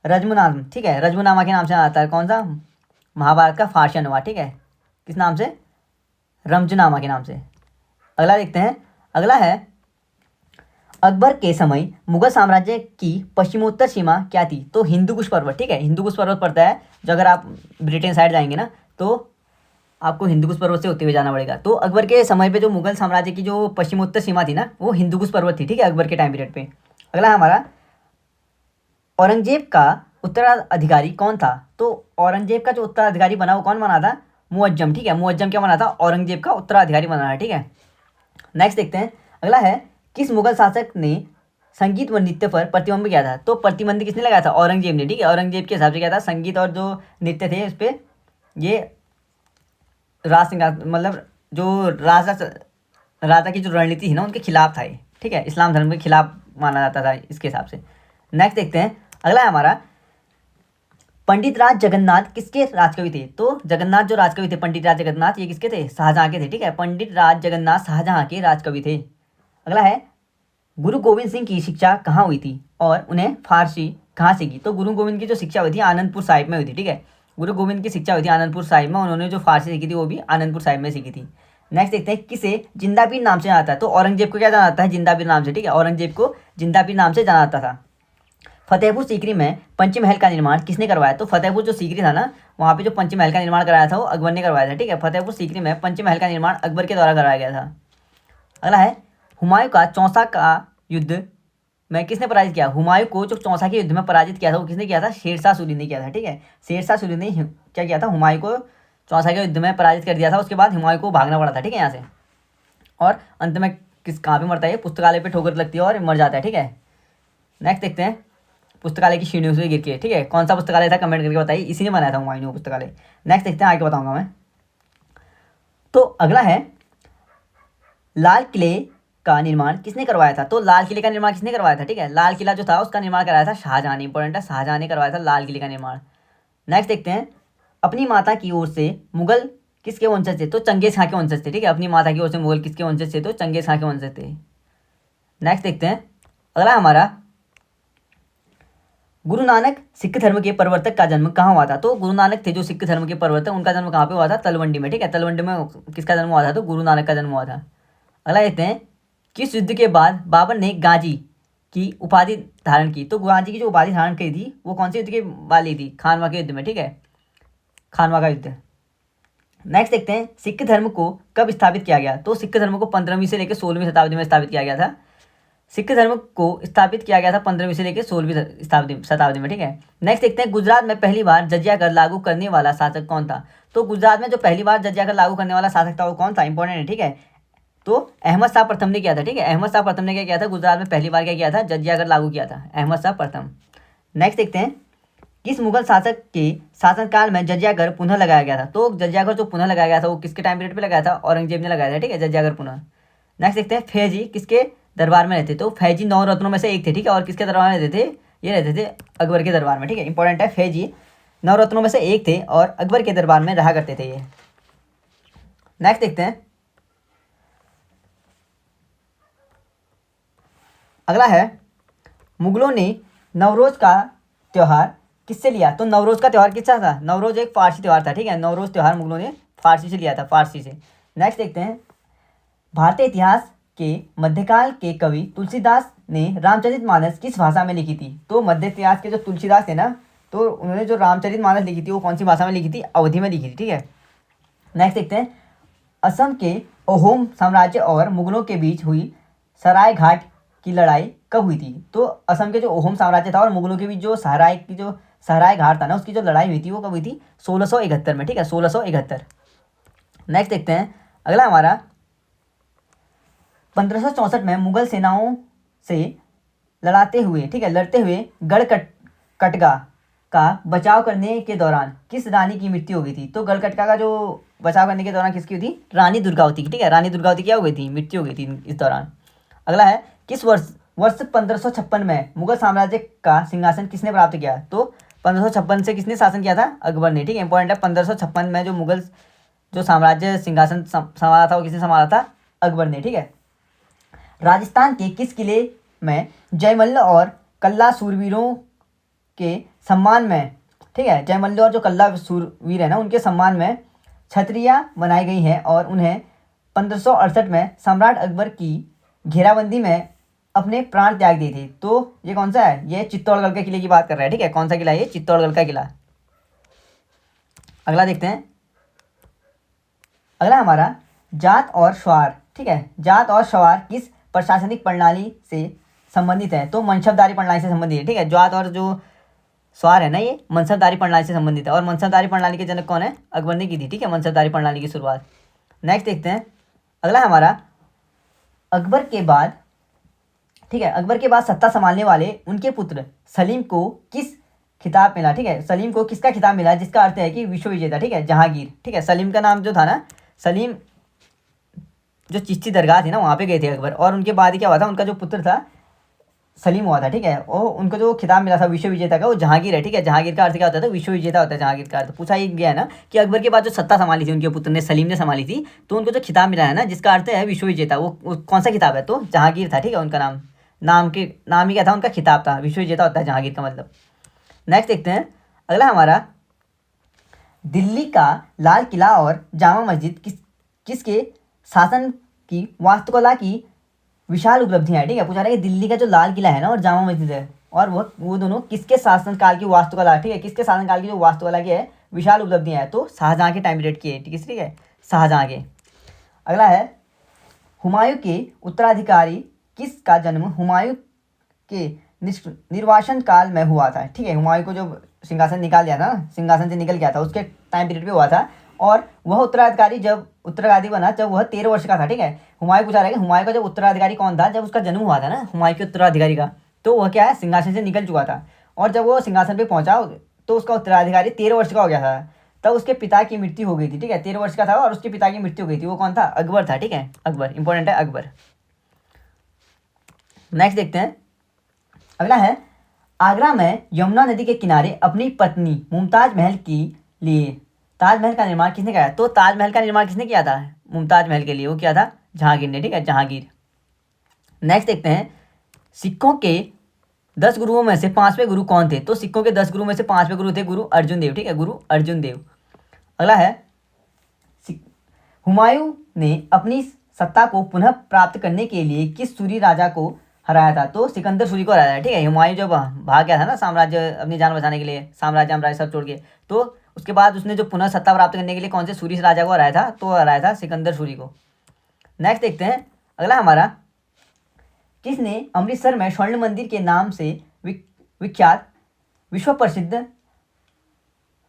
रज्मनामा, ठीक है, रज्मनामा के नाम से जाना जाता है, कौन सा, महाभारत का फारसी अनुवाद, ठीक है, किस नाम से, रमजनामा के नाम से। अगला देखते हैं अगला है अकबर के समय मुगल साम्राज्य की पश्चिमोत्तर सीमा क्या थी, तो हिंदुकुश पर्वत, ठीक है, हिंदुकुश पर्वत पड़ता है, जो अगर आप ब्रिटेन साइड जाएंगे ना तो आपको हिंदुकुश पर्वत से होते हुए जाना पड़ेगा। तो अकबर के समय पे जो मुगल साम्राज्य की जो पश्चिमोत्तर सीमा थी ना वो हिंदुकुश पर्वत थी, ठीक है, अकबर के टाइम पीरियड पे। अगला हमारा औरंगजेब का उत्तराधिकारी कौन था, तो औरंगजेब का जो उत्तराधिकारी बना वो कौन बना था, मुअज्जम, ठीक है, मुअज्जम क्या बना था, औरंगजेब का उत्तराधिकारी बना है, ठीक है। नेक्स्ट देखते हैं अगला है किस मुगल शासक ने संगीत व नृत्य पर प्रतिबंध किया था, तो प्रतिबंध किसने लगाया था, औरंगजेब ने, ठीक है, औरंगजेब के हिसाब से क्या था, संगीत और जो नृत्य थे उस पर ये राज सिंगार मतलब जो राजा की जो रणनीति थी ना उनके खिलाफ था ये, ठीक है, इस्लाम धर्म के खिलाफ माना जाता था इसके हिसाब से। नेक्स्ट देखते हैं अगला है हमारा पंडित राज जगन्नाथ किसके राजकवि थे, तो जगन्नाथ जो राजकवि थे पंडित राज जगन्नाथ ये किसके थे, शाहजहाँ के थे, ठीक है, पंडित राज जगन्नाथ शाहजहाँ के राजकवि थे। अगला है गुरु गोविंद सिंह की शिक्षा कहाँ हुई थी और उन्हें फारसी कहाँ से की, तो गुरु गोविंद की जो शिक्षा हुई थी आनंदपुर साहिब में हुई थी, ठीक है, गुरु गोविंद की शिक्षा हुई थी आनंदपुर साहिब में, उन्होंने जो फारसी सीखी थी वो भी आनंदपुर साहिब में सीखी थी। नेक्स्ट देखते हैं किसे जिंदापीर नाम से जाना जाता है, तो औरंगजेब को क्या जाना जाता है, जिंदापीर नाम से, ठीक है, औरंगजेब को जिंदापीर नाम से जाना जाता था। फतेहपुर सीकरी में पंचमहल का निर्माण किसने करवाया, तो फतेहपुर जो सीकरी था ना वहाँ पे जो पंचमहल का निर्माण कराया था वो अकबर ने करवाया था, ठीक है, फतेहपुर सीकरी में पंचमहल का निर्माण अकबर के द्वारा कराया गया था। अगला है हुमायूं का चौसा का युद्ध में किसने पराजित किया, हुमायूं को जो चौसा के युद्ध में पराजित किया था वो किसने किया था, शेरशाह सूरी ने किया था, ठीक है, शेरशाह सूरी ने क्या किया था, हुमायूं को चौसा के युद्ध में पराजित कर दिया था। उसके बाद हुमायूं को भागना पड़ा था, ठीक है, यहाँ से, और अंत में कहाँ पे मरता है, पुस्तकालय पे ठोकर लगती है और मर जाता है, ठीक है। नेक्स्ट देखते हैं पुस्तकालय की सीढ़ियों से गिर के, ठीक है, कौन सा पुस्तकालय था कमेंट करके बताइए, इसी ने बनाया था हुमायूं पुस्तकालय। नेक्स्ट देखते हैं आगे बताऊंगा मैं। तो अगला है लाल किले का निर्माण किसने करवाया था? तो लाल किले का निर्माण किसने करवाया था? ठीक है, लाल किला जो था उसका निर्माण कराया था शाहजहां ने। इंपॉर्टेंट है, शाहजहां ने करवाया था लाल किले का निर्माण। नेक्स्ट देखते हैं, अपनी माता की ओर से मुगल किसके वंशज थे? तो चंगेज खां के वंशज थे। ठीक है, अपनी माता की ओर से मुगल किसके वंशज थे? तो चंगेज खां के वंशज थे। नेक्स्ट देखते हैं, अगला हमारा, गुरु नानक सिख धर्म के प्रवर्तक का जन्म कहाँ हुआ था? तो गुरु नानक थे जो सिख धर्म के प्रवर्तक, उनका जन्म कहाँ पे हुआ था? तलवंडी में। ठीक है, तलवंडी में किसका जन्म हुआ था? तो गुरु नानक का जन्म हुआ था। अगला देखते हैं, किस युद्ध के बाद बाबर ने गाजी की उपाधि धारण की? तो गाजी की जो उपाधि धारण की थी वो कौन से युद्ध के बाद ली थी? खानवा के युद्ध में। ठीक है, खानवा का युद्ध। नेक्स्ट देखते हैं, सिख धर्म को कब स्थापित किया गया? तो सिख धर्म को 15वीं से लेकर 16वीं शताब्दी में स्थापित किया गया था। सिख धर्म को स्थापित किया गया था 15वीं से लेकर 16वीं शताब्दी में। ठीक है, नेक्स्ट देखते हैं, गुजरात में पहली बार जजिया कर लागू करने वाला शासक कौन था? तो गुजरात में जो पहली बार जजिया कर लागू करने वाला शासक था वो कौन था? इंपॉर्टेंट है। ठीक है, तो अहमद शाह प्रथम ने किया था। ठीक है, अहमद शाह प्रथम ने क्या किया था? गुजरात में पहली बार क्या किया था? जजिया कर लागू किया था, अहमद शाह प्रथम। नेक्स्ट देखते हैं, किस मुगल शासक के शासनकाल में जजिया कर पुनः लगाया गया था? तो जजिया कर जो पुनः लगाया गया था वो किसके टाइम पीरियड पे लगाया था? औरंगजेब ने लगाया था। ठीक है, जजिया कर पुनः। नेक्स्ट देखते हैं, फैजी किसके दरबार में रहते? तो फैजी 9 रत्नों में से एक थे। ठीक है, और किसके दरबार में रहते थे? ये रहते थे अकबर के दरबार में। ठीक है, इंपॉर्टेंट है, फैजी 9 रत्नों में से एक थे और अकबर के दरबार में रहा करते थे ये। नेक्स्ट देखते हैं, अगला है, मुगलों ने नवरोज का त्यौहार किससे लिया? तो नवरोज का त्यौहार किसका था? नवरोज एक फारसी त्यौहार था। ठीक है, नवरोज त्यौहार मुगलों ने फारसी से लिया था, फारसी से। नेक्स्ट देखते हैं, भारतीय इतिहास के मध्यकाल के कवि तुलसीदास ने रामचरितमानस किस भाषा में लिखी थी? तो मध्य इतिहास के जो तुलसीदास थे ना, तो उन्होंने जो रामचरितमानस लिखी थी वो कौन सी भाषा में लिखी थी? अवधी में लिखी थी। ठीक है, नेक्स्ट देखते हैं, असम के अहोम साम्राज्य और मुगलों के बीच हुई सराय घाट की लड़ाई कब हुई थी? तो असम के जो अहोम साम्राज्य था और मुगलों के बीच जो सराय घाट था ना, उसकी जो लड़ाई हुई थी वो कब हुई थी? 1671 में। ठीक है, 1671। नेक्स्ट देखते हैं, अगला हमारा, 1564 में मुगल सेनाओं से लड़ते हुए कटगा का बचाव करने के दौरान किस रानी की मृत्यु हो गई थी? तो गढ़कटका का जो बचाव करने के दौरान किसकी हुई थी? रानी दुर्गावती की। ठीक है, रानी दुर्गावती क्या हो गई थी? मृत्यु हो गई थी इस दौरान। अगला है, किस वर्ष 1556 में मुगल साम्राज्य का सिंहासन किसने प्राप्त किया? तो 1556 से किसने शासन किया था? अकबर ने। ठीक है, इंपॉर्टेंट है, 1556 में जो मुगल जो साम्राज्य सिंहासन संभाला था वो किसने संभाला था? अकबर ने। ठीक है, राजस्थान के किस किले में जयमल्ल और कल्ला सूरवीरों के सम्मान में, ठीक है, जयमल्ल और जो कल्ला सूरवीर है ना उनके सम्मान में छतरियाँ बनाई गई हैं और उन्हें 1568 में सम्राट अकबर की घेराबंदी में अपने प्राण त्याग दिए थे? तो ये कौन सा है? ये चित्तौड़गढ़ के किले की बात कर रहा है। ठीक है, कौन सा किला है? ये चित्तौड़गढ़ का किला। अगला देखते हैं, अगला हमारा, जात और स्वार। ठीक है, जात और स्वार किस प्रशासनिक प्रणाली से संबंधित है? तो मनसबदारी प्रणाली से संबंधित है। ठीक है, जात और जो स्वार है ना ये मनसबदारी प्रणाली से संबंधित है और मनसबदारी प्रणाली के जनक कौन है? अकबर ने की थी। ठीक है, मनसबदारी प्रणाली की शुरुआत। नेक्स्ट देखते हैं, अगला हमारा, अकबर के बाद, ठीक है, अकबर के बाद सत्ता संभालने वाले उनके पुत्र सलीम को किस खिताब मिला? ठीक है, सलीम को किसका खिताब मिला जिसका अर्थ है कि विश्व विजेता? ठीक है, जहांगीर। ठीक है, सलीम का नाम जो था ना, सलीम जो चिश्ती दरगाह थी ना वहाँ पे गए थे अकबर, और उनके बाद ही क्या हुआ था, उनका जो पुत्र था सलीम हुआ था। ठीक है, और उनको जो खिताब मिला था विश्व विजेता का वो जहांगीर है। ठीक है, जहांगीर का अर्थ क्या होता है? तो विश्व विजेता होता है जहांगीर का अर्थ। पूछा ही गया है ना कि अकबर के बाद जो सत्ता संभाली थी उनके पुत्र ने, सलीम ने संभाली थी, तो उनको जो खिताब मिला है ना जिसका अर्थ है विश्व विजेता, वो कौन सा खिताब है? तो जहांगीर था। ठीक है, उनका नाम ही क्या था? उनका खिताब था, विश्व विजेता होता है जहांगीर का मतलब। नेक्स्ट देखते हैं, अगला हमारा, दिल्ली का लाल किला और जामा मस्जिद किसके शासन की वास्तुकला की विशाल उपलब्धियां हैं? ठीक है, पूछा रहा है कि दिल्ली का जो लाल किला है ना और जामा मस्जिद है और वो दोनों किसके शासनकाल की वास्तुकला? ठीक है, किसके शासनकाल की जो वास्तुकला की है विशाल उपलब्धियां है? तो शाहजहां के टाइम पीरियड की है। ठीक है, शाहजहां के। अगला है, हुमायूं के उत्तराधिकारी किसका जन्म हुमायूं के निर्वासन काल में हुआ था? ठीक है, हुमायूं को जो सिंहासन निकाल दिया था, सिंहासन से निकल गया था, उसके टाइम पीरियड पे हुआ था और वह उत्तराधिकारी बना जब वह 13 वर्ष का था। ठीक है, हुमायूं पूछा रहा है कि हुमायूं का जब उत्तराधिकारी कौन था? जब उसका जन्म हुआ था ना हुमायूं के उत्तराधिकारी का, तो वह क्या है? सिंहासन से निकल चुका था और जब वो सिंहासन पे पहुंचा तो उसका उत्तराधिकारी 13 वर्ष का हो गया था। तब उसके पिता की मृत्यु हो गई थी, ठीक है। 13 वर्ष का था और उसके पिता की मृत्यु हो गई थी। वो कौन था? अकबर था, ठीक है। अकबर इंपॉर्टेंट है, अकबर। नेक्स्ट देखते हैं, अगला है, आगरा में यमुना नदी के किनारे अपनी पत्नी मुमताज महल के लिए ताजमहल का निर्माण किसने किया? तो ताजमहल का निर्माण किसने किया था? मुमताज महल के लिए वो किया था जहांगीर ने, ठीक है, जहांगीर। नेक्स्ट देखते हैं, सिखों के 10 गुरुओं में से 5वें गुरु कौन थे? तो सिखों के 10 गुरु में से 5वें गुरु थे गुरु अर्जुन देव, ठीक है, गुरु अर्जुन देव। अगला है, हुमायूं ने अपनी सत्ता को पुनः प्राप्त करने के लिए किस सूरी राजा को हराया था? तो सिकंदर सूरी को हराया था, ठीक है। हुमायूं जब भाग गया था ना साम्राज्य अपनी जान बचाने के लिए, साम्राज्य सब छोड़ के, तो उसके बाद उसने जो पुनः सत्ता प्राप्त करने के लिए कौन से सूरी राजा को हराया था? तो हराया था सिकंदर सूरी को। नेक्स्ट देखते हैं, अगला हमारा, किसने अमृतसर में स्वर्ण मंदिर के नाम से विख्यात विश्व प्रसिद्ध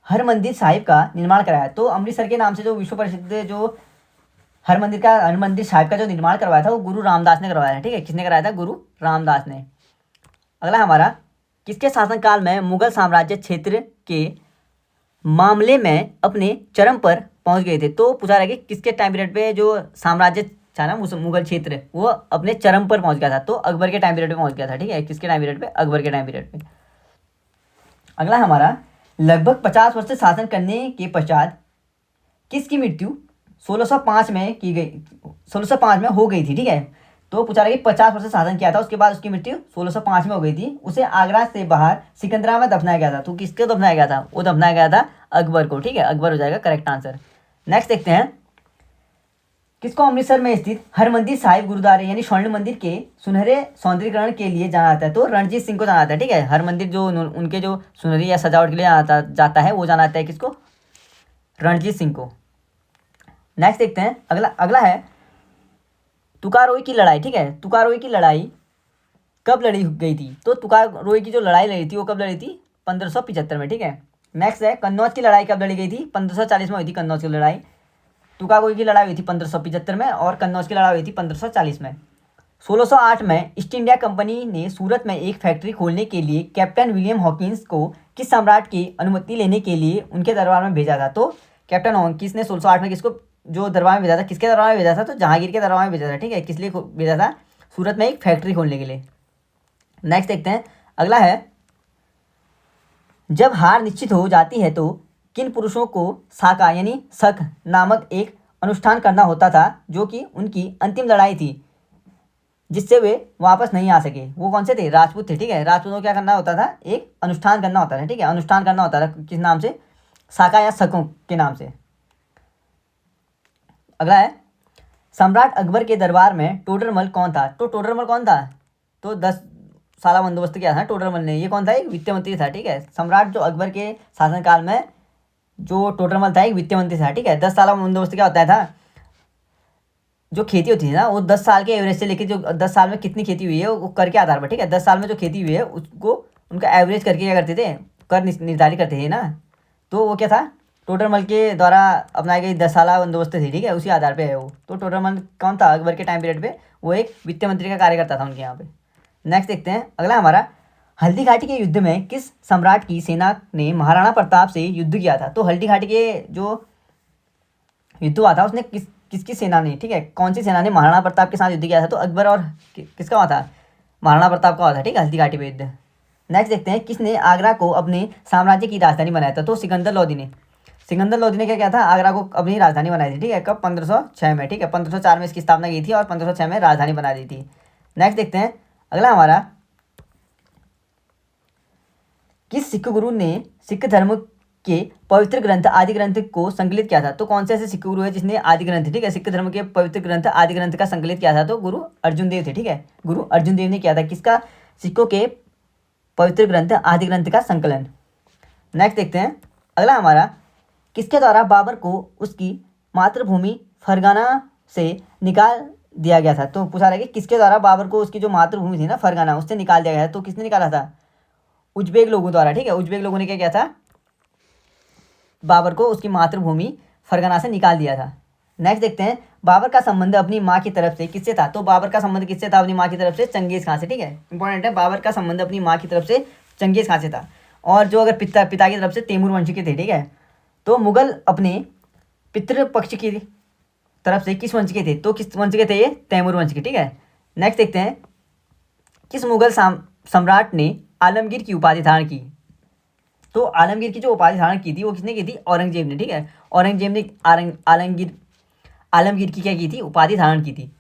हरमंदिर साहिब का निर्माण कराया? तो अमृतसर के नाम से जो विश्व प्रसिद्ध जो हरमंदिर साहिब का जो निर्माण करवाया था वो गुरु रामदास ने करवाया था, ठीक है। किसने कराया था? गुरु रामदास ने। अगला हमारा, किसके शासनकाल में मुगल साम्राज्य क्षेत्र के मामले में अपने चरम पर पहुंच गए थे? तो पूछा रहा कि किसके टाइम पीरियड पे जो साम्राज्य था ना मुगल क्षेत्र वो अपने चरम पर पहुंच गया था? तो अकबर के टाइम पीरियड पे पहुंच गया था, ठीक है। किसके टाइम पीरियड पे? अकबर के टाइम पीरियड पे। अगला हमारा, लगभग 50 वर्ष शासन करने के पश्चात किसकी मृत्यु 1605 में की गई, 1605 में हो गई थी, ठीक है। तो पूछा रहा कि 50 वर्ष शासन किया था, उसके बाद उसकी मृत्यु 1605 में हो गई थी। उसे आगरा से बाहर सिकंदरा में दफनाया गया था। तो किसको दफनाया गया था? वो दफनाया गया था अकबर को, ठीक है। अकबर हो जाएगा करेक्ट आंसर। नेक्स्ट देखते हैं, किसको अमृतसर में स्थित हरमंदिर साहिब गुरुद्वारे यानी स्वर्ण मंदिर के सुनहरे सौंदर्यीकरण के लिए जाना जाता है? तो रणजीत सिंह को जाना जाता है, ठीक है। हरमंदिर जो उनके जो सुनहरी या सजावट के लिए जाता है वो जाना जाता है किसको? रणजीत सिंह को। नेक्स्ट देखते हैं, अगला है, तुकारोई की लड़ाई, ठीक है। तुकारोई की लड़ाई कब लड़ी गई थी? तो तुकारोई की जो लड़ाई लड़ी थी वो कब लड़ी थी? 1575 में, ठीक है। नेक्स्ट है, कन्नौज की लड़ाई कब लड़ी गई थी? 1540 में हुई थी कन्नौज की लड़ाई। तुकारोई की लड़ाई हुई थी 1575 में और कन्नौज की लड़ाई हुई थी 1540 में। 1608 में ईस्ट इंडिया कंपनी ने सूरत में एक फैक्ट्री खोलने के लिए कैप्टन विलियम हॉकिंस को किस सम्राट की अनुमति लेने के लिए उनके दरबार में भेजा था? तो कैप्टन हॉकिंस ने 1608 में किसको जो दरबार में भेजा था? किसके दरबार में भेजा था? तो जहांगीर के दरबार में भेजा था, ठीक है। किस लिए भेजा था? सूरत में एक फैक्ट्री खोलने के लिए। नेक्स्ट देखते हैं, अगला है, जब हार निश्चित हो जाती है तो किन पुरुषों को साका यानी शक नामक एक अनुष्ठान करना होता था जो कि उनकी अंतिम लड़ाई थी जिससे वे वापस नहीं आ सके? वो कौन से थे? राजपूत थे, ठीक है। राजपूतों को क्या करना होता था? एक अनुष्ठान करना होता था, ठीक है। अनुष्ठान करना होता था किस नाम से? साका या शकों के नाम से। अगला है, सम्राट अकबर के दरबार में टोडरमल कौन था? तो टोडरमल कौन था? तो 10 साल बंदोबस्त किया था टोडरमल ने। ये कौन था? एक वित्त मंत्री था, ठीक है। सम्राट जो अकबर के शासनकाल में जो टोडरमल था एक वित्त मंत्री था, ठीक है। 10 साल बंदोबस्त क्या होता था? जो खेती होती है ना वो 10 साल के एवरेज से लेके जो 10 साल में कितनी खेती हुई है वो कर के आधार पर, ठीक है। 10 साल में जो खेती हुई है उसको उनका एवरेज करके क्या करते थे? कर निर्धारित करते थे ना। तो वो क्या था? टोडरमल के द्वारा अपनाई गई 10 साल बंदोबस्त थी, ठीक है। उसी आधार पे है वो। तो टोडरमल कौन था? अकबर के टाइम पीरियड पे वो एक वित्त मंत्री का कार्य करता था उनके यहाँ पे। नेक्स्ट देखते हैं, अगला हमारा, हल्दी घाटी के युद्ध में किस सम्राट की सेना ने महाराणा प्रताप से युद्ध किया था? तो हल्दी घाटी के जो युद्ध हुआ था उसने किसकी सेना ने, ठीक है, कौन सी सेना ने महाराणा प्रताप के साथ युद्ध किया था? तो अकबर और किसका हुआ था? महाराणा प्रताप का हुआ था, ठीक है, हल्दी घाटी पे युद्ध। नेक्स्ट देखते हैं, किसने आगरा को अपने साम्राज्य की राजधानी बनाया था? तो सिकंदर लोदी ने। सिकंदर लोदी ने क्या किया था? आगरा को अपनी राजधानी बनाई थी, ठीक है। कब? 1506 में, ठीक है। 1504 में इसकी स्थापना की थी और 1506 में राजधानी बना दी थी। नेक्स्ट देखते हैं, अगला हमारा, किस सिख गुरु ने सिख धर्म के पवित्र ग्रंथ आदि ग्रंथ को संकलित किया था? तो कौन से ऐसे सिख गुरु है जिसने आदि ग्रंथ, ठीक है, सिख धर्म के पवित्र ग्रंथ आदि ग्रंथ का संकलित किया था? तो गुरु अर्जुन देव थे, ठीक है। गुरु अर्जुन देव ने किया था किसका? सिखों के पवित्र ग्रंथ आदि ग्रंथ का संकलन। नेक्स्ट देखते हैं, अगला हमारा, किसके द्वारा बाबर को उसकी मातृभूमि फरगाना से निकाल दिया गया था? तो पूछा रहा है कि किसके द्वारा बाबर को उसकी जो मातृभूमि थी ना फरगाना उससे निकाल दिया गया था? तो किसने निकाला था? उज्बेक लोगों द्वारा, ठीक है। उज्बेक लोगों ने क्या किया था? बाबर को उसकी मातृभूमि फरगाना से निकाल दिया था। नेक्स्ट देखते हैं, बाबर का संबंध अपनी माँ की तरफ से किससे था? तो बाबर का संबंध किससे था अपनी माँ की तरफ से? चंगेज खान से, ठीक है। इंपॉर्टेंट है, बाबर का संबंध अपनी माँ की तरफ से चंगेज खान से था। और जो अगर पिता की तरफ से तैमूर वंश के थे, ठीक है। तो मुगल अपने पितृपक्ष की तरफ से किस वंश के थे? तो किस वंश के थे ये? तैमूर वंश के, ठीक है। नेक्स्ट देखते हैं, किस मुगल सम्राट ने आलमगीर की उपाधि धारण की? तो आलमगीर की जो उपाधि धारण की थी वो किसने की थी? औरंगजेब ने, ठीक है। औरंगजेब ने आलमगीर की क्या की थी? उपाधि धारण की थी।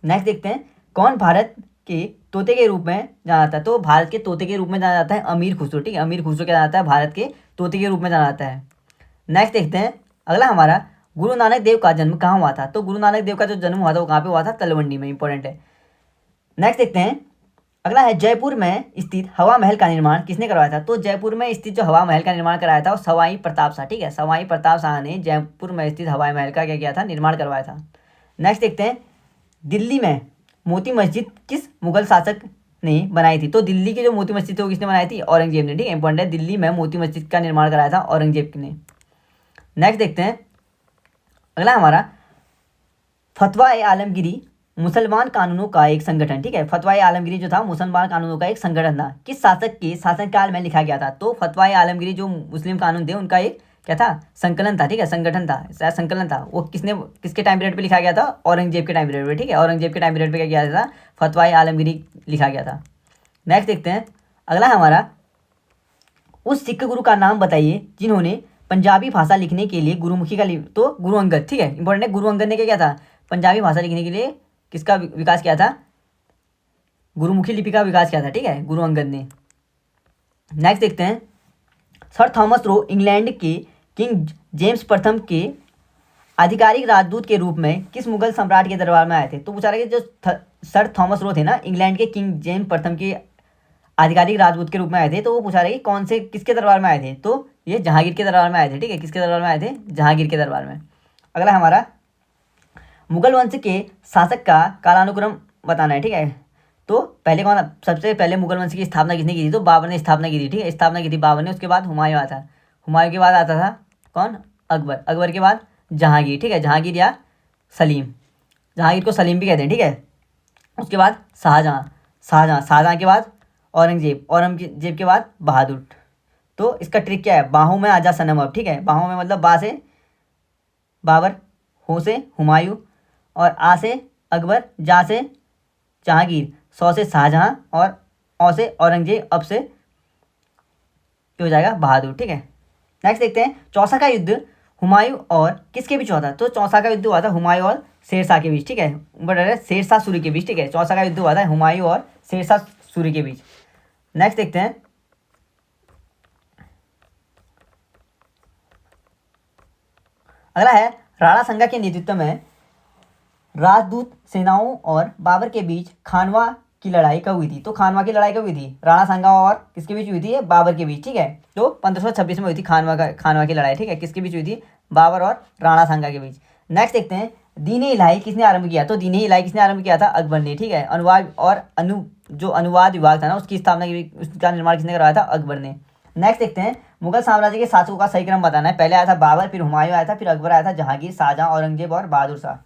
नेक्स्ट देखते हैं, कौन भारत के तोते के रूप में जाना जाता है? तो भारत के तोते के रूप में जाना जाता है अमीर खुसरो, ठीक है। अमीर खुसरो क्या जाना जाता है? भारत के तोते के रूप में जाना जाता है। नेक्स्ट देखते हैं, अगला हमारा, गुरु नानक देव का जन्म कहाँ हुआ था? तो गुरु नानक देव का जो जन्म हुआ था वो कहाँ पे हुआ था? तलवंडी में, इंपॉर्टेंट है। नेक्स्ट देखते हैं, अगला है, जयपुर में स्थित हवा महल का निर्माण किसने करवाया था? तो जयपुर में स्थित जो हवा महल का निर्माण कराया था वो सवाई प्रताप शाह, ठीक है। सवाई प्रताप शाह ने जयपुर में स्थित हवाई महल का क्या किया था? निर्माण करवाया था। नेक्स्ट देखते हैं, दिल्ली में मोती मस्जिद किस मुगल शासक ने बनाई थी? तो दिल्ली की जो मोती मस्जिद थी वो किसने बनाई थी? औरंगजेब ने, ठीक है। इंपॉर्टेंट है, दिल्ली में मोती मस्जिद का निर्माण कराया था औरंगजेब ने। नेक्स्ट देखते हैं, अगला हमारा, फतवा ए आलमगिरी मुसलमान कानूनों का एक संगठन, ठीक है। फतवा ए आलमगिरी जो था मुसलमान कानूनों का एक संगठन था, किस शासक के शासनकाल में लिखा गया था? तो फतवा ए आलमगिरी जो मुस्लिम कानून थे उनका एक क्या था? संकलन था, ठीक है। संगठन था, संकलन था। वो किसके टाइम पीरियड पे लिखा गया था? औरंगजेब के टाइम पीरियड पे, ठीक है। औरंगजेब के टाइम पीरियड पे क्या किया था? फतवा ए आलमगिरी लिखा गया था। नेक्स्ट देखते हैं, अगला हमारा, उस सिख गुरु का नाम बताइए जिन्होंने पंजाबी भाषा लिखने के लिए गुरुमुखी का तो गुरु अंगद, ठीक है। इंपॉर्टेंट है, गुरु अंगद ने क्या किया था? पंजाबी भाषा लिखने के लिए किसका विकास किया था? गुरुमुखी लिपि का विकास किया था, ठीक है, गुरु अंगद ने। नेक्स्ट देखते हैं, सर थॉमस रो इंग्लैंड के किंग जेम्स प्रथम के आधिकारिक राजदूत के रूप में किस मुगल सम्राट के दरबार में आए थे? तो पूछा रहा है कि जो सर थॉमस रो थे ना, इंग्लैंड के किंग जेम्स प्रथम के आधिकारिक राजदूत के रूप में आए थे। तो वो पूछा रहा है कि कौन से किसके दरबार में आए थे? तो ये जहांगीर के दरबार में आए थे, ठीक है। किसके दरबार में आए थे? जहांगीर के दरबार में। अगला हमारा, मुगल वंश के शासक का कालानुक्रम बताना है, ठीक है। तो पहले कौन? सबसे पहले मुगल वंश की स्थापना किसने की थी? तो बाबर ने स्थापना की थी, ठीक है। स्थापना की थी बाबर ने। उसके बाद हुमायूं आता, हुमायूं के बाद आता था कौन? अकबर। अकबर के बाद जहांगीर, ठीक है। जहांगीर या सलीम, जहांगीर को सलीम भी कहते हैं, ठीक है। उसके बाद शाहजहाँ, शाहजहाँ के बाद औरंगजेब, औरंगजेब के बाद बहादुर। तो इसका ट्रिक क्या है? बाहों में आजा सनम अब, ठीक है। बाहों में मतलब बा से बाबर, हो से हुमायूं, और आ से अकबर, जा से जहांगीर, सौ से शाहजहाँ, और औ से औरंगजेब, अब से हो जाएगा बहादुर, ठीक है। नेक्स्ट देखते हैं, चौसा का युद्ध हुमायूं और किसके बीच हुआ था? तो चौसा का युद्ध हुआ था हुमायूं और शेरशाह के बीच, ठीक है। बट शेरशाह सूरी के बीच, ठीक है। चौसा का युद्ध हुआ था हुमायूं और शेरशाह सूरी के बीच। नेक्स्ट देखते हैं, अगला है, राणा संगा के नेतृत्व में राजदूत सेनाओं और बाबर के बीच खानवा की लड़ाई कब हुई थी? तो खानवा की लड़ाई कब हुई थी? राणा सांगा और किसके बीच हुई थी? बाबर के बीच, ठीक है। तो 1526 में हुई थी खानवा की लड़ाई, ठीक है। किसके बीच हुई थी? बाबर और राणा सांगा के बीच। नेक्स्ट देखते हैं, दीन-ए इलाही किसने आरंभ किया? तो दीन-ए इलाही किसने आरंभ किया था? अकबर ने, ठीक है। अनुवाद और जो अनुवाद विभाग था ना उसकी स्थापना की, उसका निर्माण किसने करवाया था? अकबर ने। नेक्स्ट देखते हैं, मुगल साम्राज्य के शासकों का सही क्रम बताना है। पहले आया था बाबर, फिर हुमायूं आया था, फिर अकबर आया था, जहांगीर, शाहजहां, औरंगजेब और बहादुर शाह।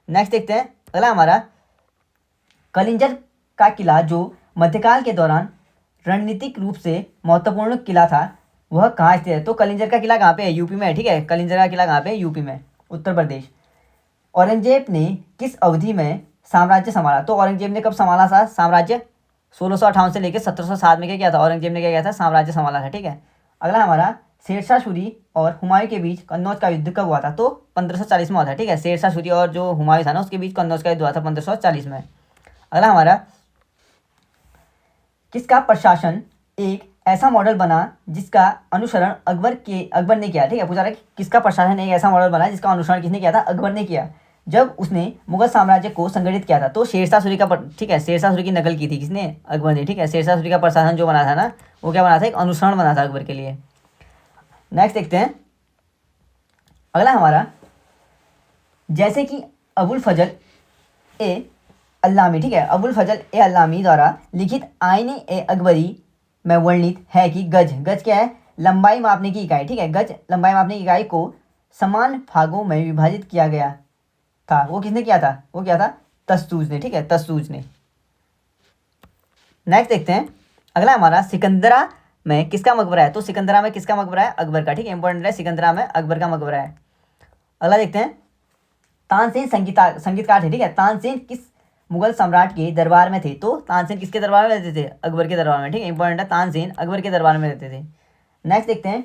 नेक्स्ट देखते हैं, अगला हमारा, कलिंजर का किला जो मध्यकाल के दौरान रणनीतिक रूप से महत्वपूर्ण किला था वह कहाँ स्थित है? तो कलिंजर का किला कहाँ पे है? यूपी में है, ठीक है। कलिंजर का किला कहाँ पे है? यूपी में, उत्तर प्रदेश। औरंगजेब ने किस अवधि में साम्राज्य संभाला? तो औरंगजेब ने कब संभाला था साम्राज्य? 1658 से लेकर 1707 में क्या किया था? औरंगजेब ने क्या किया था? साम्राज्य संभाला था, ठीक है। अगला हमारा, शेरशाह सूरी और हुमायूं के बीच कन्नौज का युद्ध कब हुआ था? तो 1540 में हुआ था, ठीक है। शेरशाह सूरी और जो हुमायूं था ना उसके बीच कन्नौज का युद्ध हुआ था 1540 में। अगला हमारा, किसका प्रशासन एक ऐसा मॉडल बना जिसका अनुसरण अकबर ने किया? ठीक है, पूछा रहा है कि किसका प्रशासन एक ऐसा मॉडल बना जिसका अनुसरण किसने किया था? अकबर ने किया, जब उसने मुगल साम्राज्य को संगठित किया था। तो शेरशाह सूरी का ठीक है, शेरशाह सूरी की नकल की थी किसने? अकबर ने, ठीक है। शेरशाह सूरी का प्रशासन जो बना था ना वो क्या बना था? एक अनुसरण बना था अकबर के लिए। नेक्स्ट देखते हैं, अगला हमारा, जैसे कि अबुल फजल ए अल्लामी, ठीक है, अबुल फजल ए अल्लामी द्वारा लिखित आईने ए अकबरी में वर्णित है कि गज क्या है? लंबाई मापने की इकाई, ठीक है। गज लंबाई मापने की इकाई को समान भागों में विभाजित किया गया था। वो किसने किया था? वो क्या था? तस्तूज ने, ठीक है, तस्तूज ने। नेक्स्ट देखते हैं, अगला हमारा, सिकंदरा में किसका मकबरा है? तो सिकंदरा में किसका मकबरा है? अकबर का। ठीक है, इंपॉर्टेंट है, सिकंदरा में अकबर का मकबरा है। अगला देखते हैं, तानसेन संगीतकार थे। ठीक है, तानसेन किस मुगल सम्राट के दरबार में थे? तो तानसेन किसके दरबार में रहते थे? अकबर के दरबार में। ठीक है, इंपॉर्टेंट है, तानसेन अकबर के दरबार में रहते थे। नेक्स्ट देखते हैं,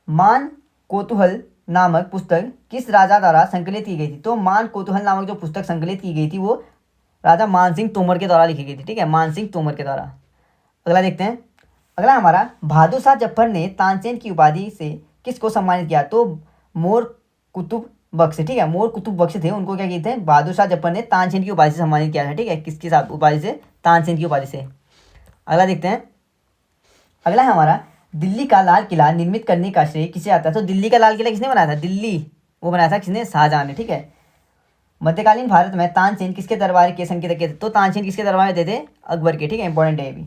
मान कोतूहल नामक पुस्तक किस राजा द्वारा संकलित की गई थी? तो मान कोतूहल नामक जो पुस्तक संकलित की गई थी वो राजा मानसिंह तोमर के द्वारा लिखी गई थी। ठीक है, मानसिंह तोमर के द्वारा। अगला देखते हैं, अगला हमारा, बहादुर शाह जफर ने तानसेन की उपाधि से किसको सम्मानित किया? तो मोर कुतुब बख्श। ठीक है, मोर कुतुब बख्श थे, उनको क्या किए थे? बहादुर शाह जफर ने तानसेन की उपाधि से सम्मानित किया था। ठीक है, किसकी उपाधि से? तानसेन की उपाधि से। अगला देखते हैं, अगला है हमारा, दिल्ली का लाल किला निर्मित करने का श्रेय किसे आता है? तो दिल्ली का लाल किला किसने बनाया था? दिल्ली वो बनाया था किसने? शाहजहां ने। ठीक है, मध्यकालीन भारत में तानसेन किसके दरबार के संकेतक थे? तो तानसेन किसके दरबार में थे? अकबर के। ठीक है, इंपॉर्टेंट है ये भी।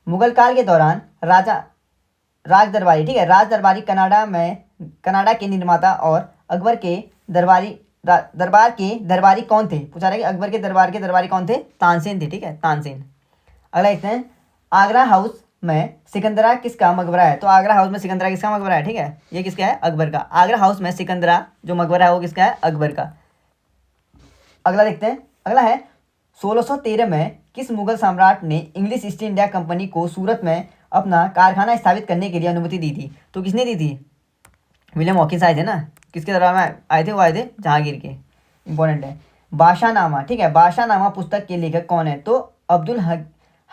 मुगल काल के दौरान राज दरबारी, ठीक है, राज दरबारी कनाडा के निर्माता और अकबर के दरबार के दरबारी कौन थे? पूछा रहा है कि अकबर के दरबारी कौन थे? तानसेन थे। ठीक है, तानसेन। अगला देखते हैं, आगरा हाउस में सिकंदरा किसका मकबरा है? तो आगरा हाउस में सिकंदरा किसका मकबरा है? ठीक है, ये किसका है? अकबर का। आगरा हाउस में सिकंदरा जो मकबरा है वो किसका है? अकबर का। अगला देखते हैं, अगला है, 1613 में किस मुगल सम्राट ने इंग्लिश ईस्ट इंडिया कंपनी को सूरत में अपना कारखाना स्थापित करने के लिए अनुमति दी थी? तो किसने दी थी? विलियम हॉकिंस आए थे ना, किसके दरबार में आए थे? वो आए थे जहांगीर के। इंपॉर्टेंट है, बादशाहनामा। ठीक है, बादशाहनामा पुस्तक के लेखक कौन है? तो अब्दुल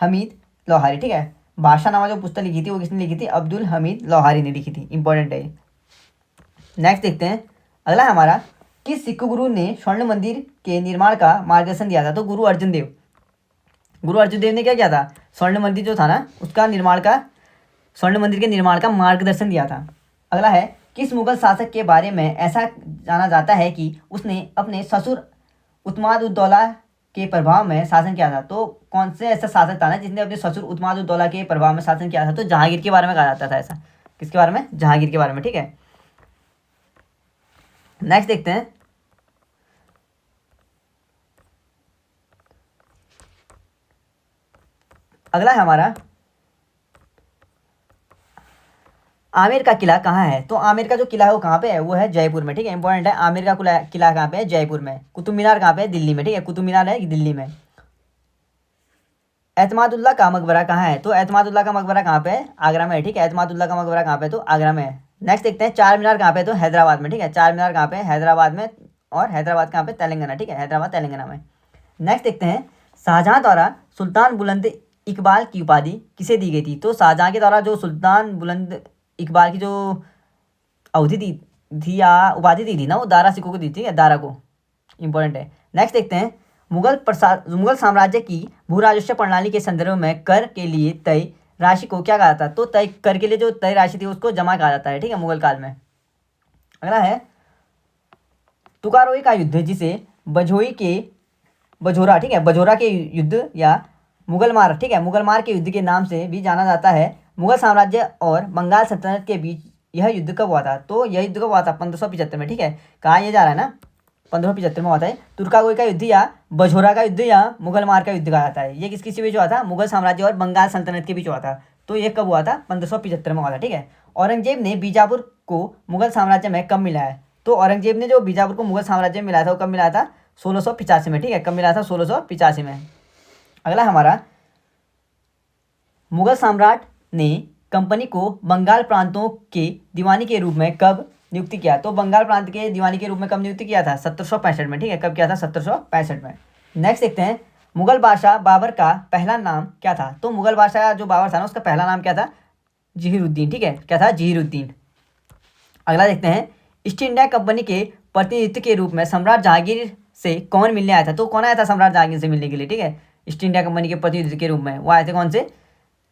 हमीद लोहारी। ठीक है, बादशाहनामा जो पुस्तक लिखी थी वो किसने लिखी थी? अब्दुल हमीद लोहारी ने लिखी थी। इंपॉर्टेंट है। नेक्स्ट देखते हैं, अगला हमारा, किस सिख गुरु ने स्वर्ण मंदिर के निर्माण का मार्गदर्शन दिया था? तो गुरु अर्जुन देव ने क्या किया था? स्वर्ण मंदिर जो था ना उसका स्वर्ण मंदिर के निर्माण का मार्गदर्शन दिया था। अगला है, किस मुगल शासक के बारे में ऐसा जाना जाता है कि उसने अपने ससुर उतमाद-उद-दौला के प्रभाव में शासन किया था? तो कौन से ऐसा शासक था ना जिसने अपने ससुर उतमाद-उद-दौला के प्रभाव में शासन किया था? तो जहांगीर के बारे में कहा जाता था ऐसा। किसके बारे में? जहांगीर के बारे में। ठीक है, नेक्स्ट देखते हैं, अगला है हमारा, आमेर का किला कहाँ है? तो आमेर का जो किला है वो कहाँ पे है? वो है जयपुर में। ठीक है, इंपॉर्टेंट है, आमेर का किला कहाँ पे है? जयपुर में। कुतुब मीनार कहाँ पे है? दिल्ली में। ठीक है, कुतुब मीनार है दिल्ली में। एतमादुल्ला का मकबरा कहाँ है? तो एतमादुल्ला का मकबरा कहाँ पे है? आगरा में है। ठीक है, एतमादुल्ला का मकबरा कहाँ पे है? तो आगरा में है। नेक्स्ट देखते हैं, चार मीनार कहाँ पे है? तो हैदराबाद में। ठीक है, चार मीनार कहाँ पे है? हैदराबाद में। और हैदराबाद कहाँ पे? तेलंगाना। ठीक है, हैदराबाद तेलंगाना में। नेक्स्ट देखते हैं, शाहजहां द्वारा सुल्तान बुलंद इकबाल की उपाधि किसे दी गई थी? तो शाहजहां के द्वारा जो सुल्तान बुलंद इकबाल की जो अवधि थी या उपाधि दी थी ना वो दारा सिकों को दी थी। दारा को। इंपॉर्टेंट है। नेक्स्ट देखते हैं, मुगल साम्राज्य की भू राजस्व प्रणाली के संदर्भ में कर के लिए तय राशि को क्या कहा जाता है? तो कर के लिए जो तय राशि थी उसको जमा कहा जाता है। ठीक है, मुगल काल में। अगला है, तुकारोई का युद्ध जिसे बझोरा, ठीक है, बझोरा के युद्ध या मुगल मार, ठीक है, मुगल मार के युद्ध के नाम से भी जाना जाता है। मुगल साम्राज्य और बंगाल सल्तनत के बीच यह युद्ध कब हुआ था? तो यह युद्ध कब हुआ था? 1575 में। ठीक है, कहा यह जा रहा है ना 1575 में हुआ था। तुर्कागोई का युद्ध या बझोरा का युद्ध या मुगल मार का युद्ध कहा जाता है। ये किसके बीच हुआ था? मुगल साम्राज्य और बंगाल सल्तनत के बीच हुआ था। तो ये कब हुआ था? 1575 में हुआ था। ठीक है, औरंगजेब ने बीजापुर को मुगल साम्राज्य में कब मिलाया? तो औरंगजेब ने जो बीजापुर को मुगल साम्राज्य में मिलाया था वो कब मिलाया था? 1685 में। ठीक है, कब मिलाया था? 1685 में। अगला हमारा, मुगल सम्राट ने कंपनी को बंगाल प्रांतों के दीवानी के रूप में कब नियुक्त किया? तो बंगाल प्रांत के दीवानी के रूप में कब नियुक्त किया था? 1765 में। ठीक है, कब किया था? 1765 में। नेक्स्ट देखते हैं, मुगल बादशाह बाबर का पहला नाम क्या था? तो मुगल बादशाह जो बाबर था ना उसका पहला नाम क्या था? जहीरुद्दीन। ठीक है, क्या था? जहीरुद्दीन। अगला देखते हैं, ईस्ट इंडिया कंपनी के प्रतिनिधित्व के रूप में सम्राट जहांगीर से कौन मिलने आया था? तो कौन आया था सम्राट जहांगीर से मिलने के लिए? ठीक है, ईस्ट इंडिया कंपनी के प्रतिनिधित्व के रूप में वो आए थे कौन से?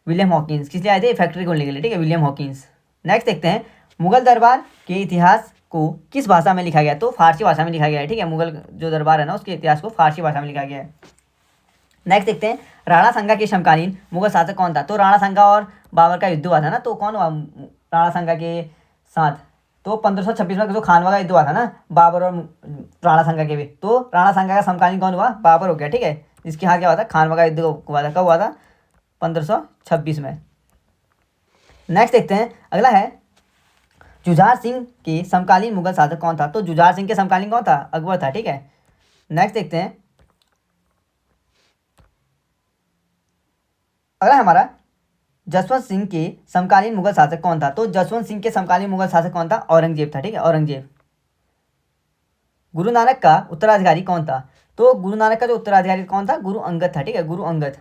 William Hawkins. किस लिए आए थे? फैक्ट्री खोलने के लिए। ठीक है, विलियम हॉकिंस। नेक्स्ट देखते हैं, मुगल दरबार के इतिहास को किस भाषा में लिखा गया? तो फारसी भाषा में लिखा गया है। ठीक है, मुगल जो दरबार है ना उसके इतिहास को फारसी भाषा में लिखा गया है। नेक्स्ट देखते हैं, राणा सांगा के समकालीन मुगल शासक कौन था? तो राणा सांगा और बाबर का युद्ध हुआ था ना, तो कौन हुआ राणा सांगा के साथ? तो 1526 में जो खानवा का युद्ध हुआ था ना बाबर और राणा सांगा के भी, तो राणा सांगा का समकालीन कौन हुआ? बाबर हो गया। ठीक है, जिसके हाथ क्या हुआ था? खानवा का युद्ध हुआ था। कब हुआ था? 1526 में। नेक्स्ट देखते हैं, अगला है जुझार सिंह के समकालीन मुगल शासक कौन था? तो जुझार सिंह के समकालीन कौन था? अकबर था, ठीक है। नेक्स्ट देखते हैं, अगला हमारा जसवंत सिंह के समकालीन मुगल शासक कौन था? तो जसवंत सिंह के समकालीन मुगल शासक कौन था? औरंगजेब था, ठीक है, औरंगजेब। गुरु नानक का उत्तराधिकारी कौन था? तो गुरु नानक का जो उत्तराधिकारी कौन था? गुरु अंगद था, ठीक है, गुरु अंगद।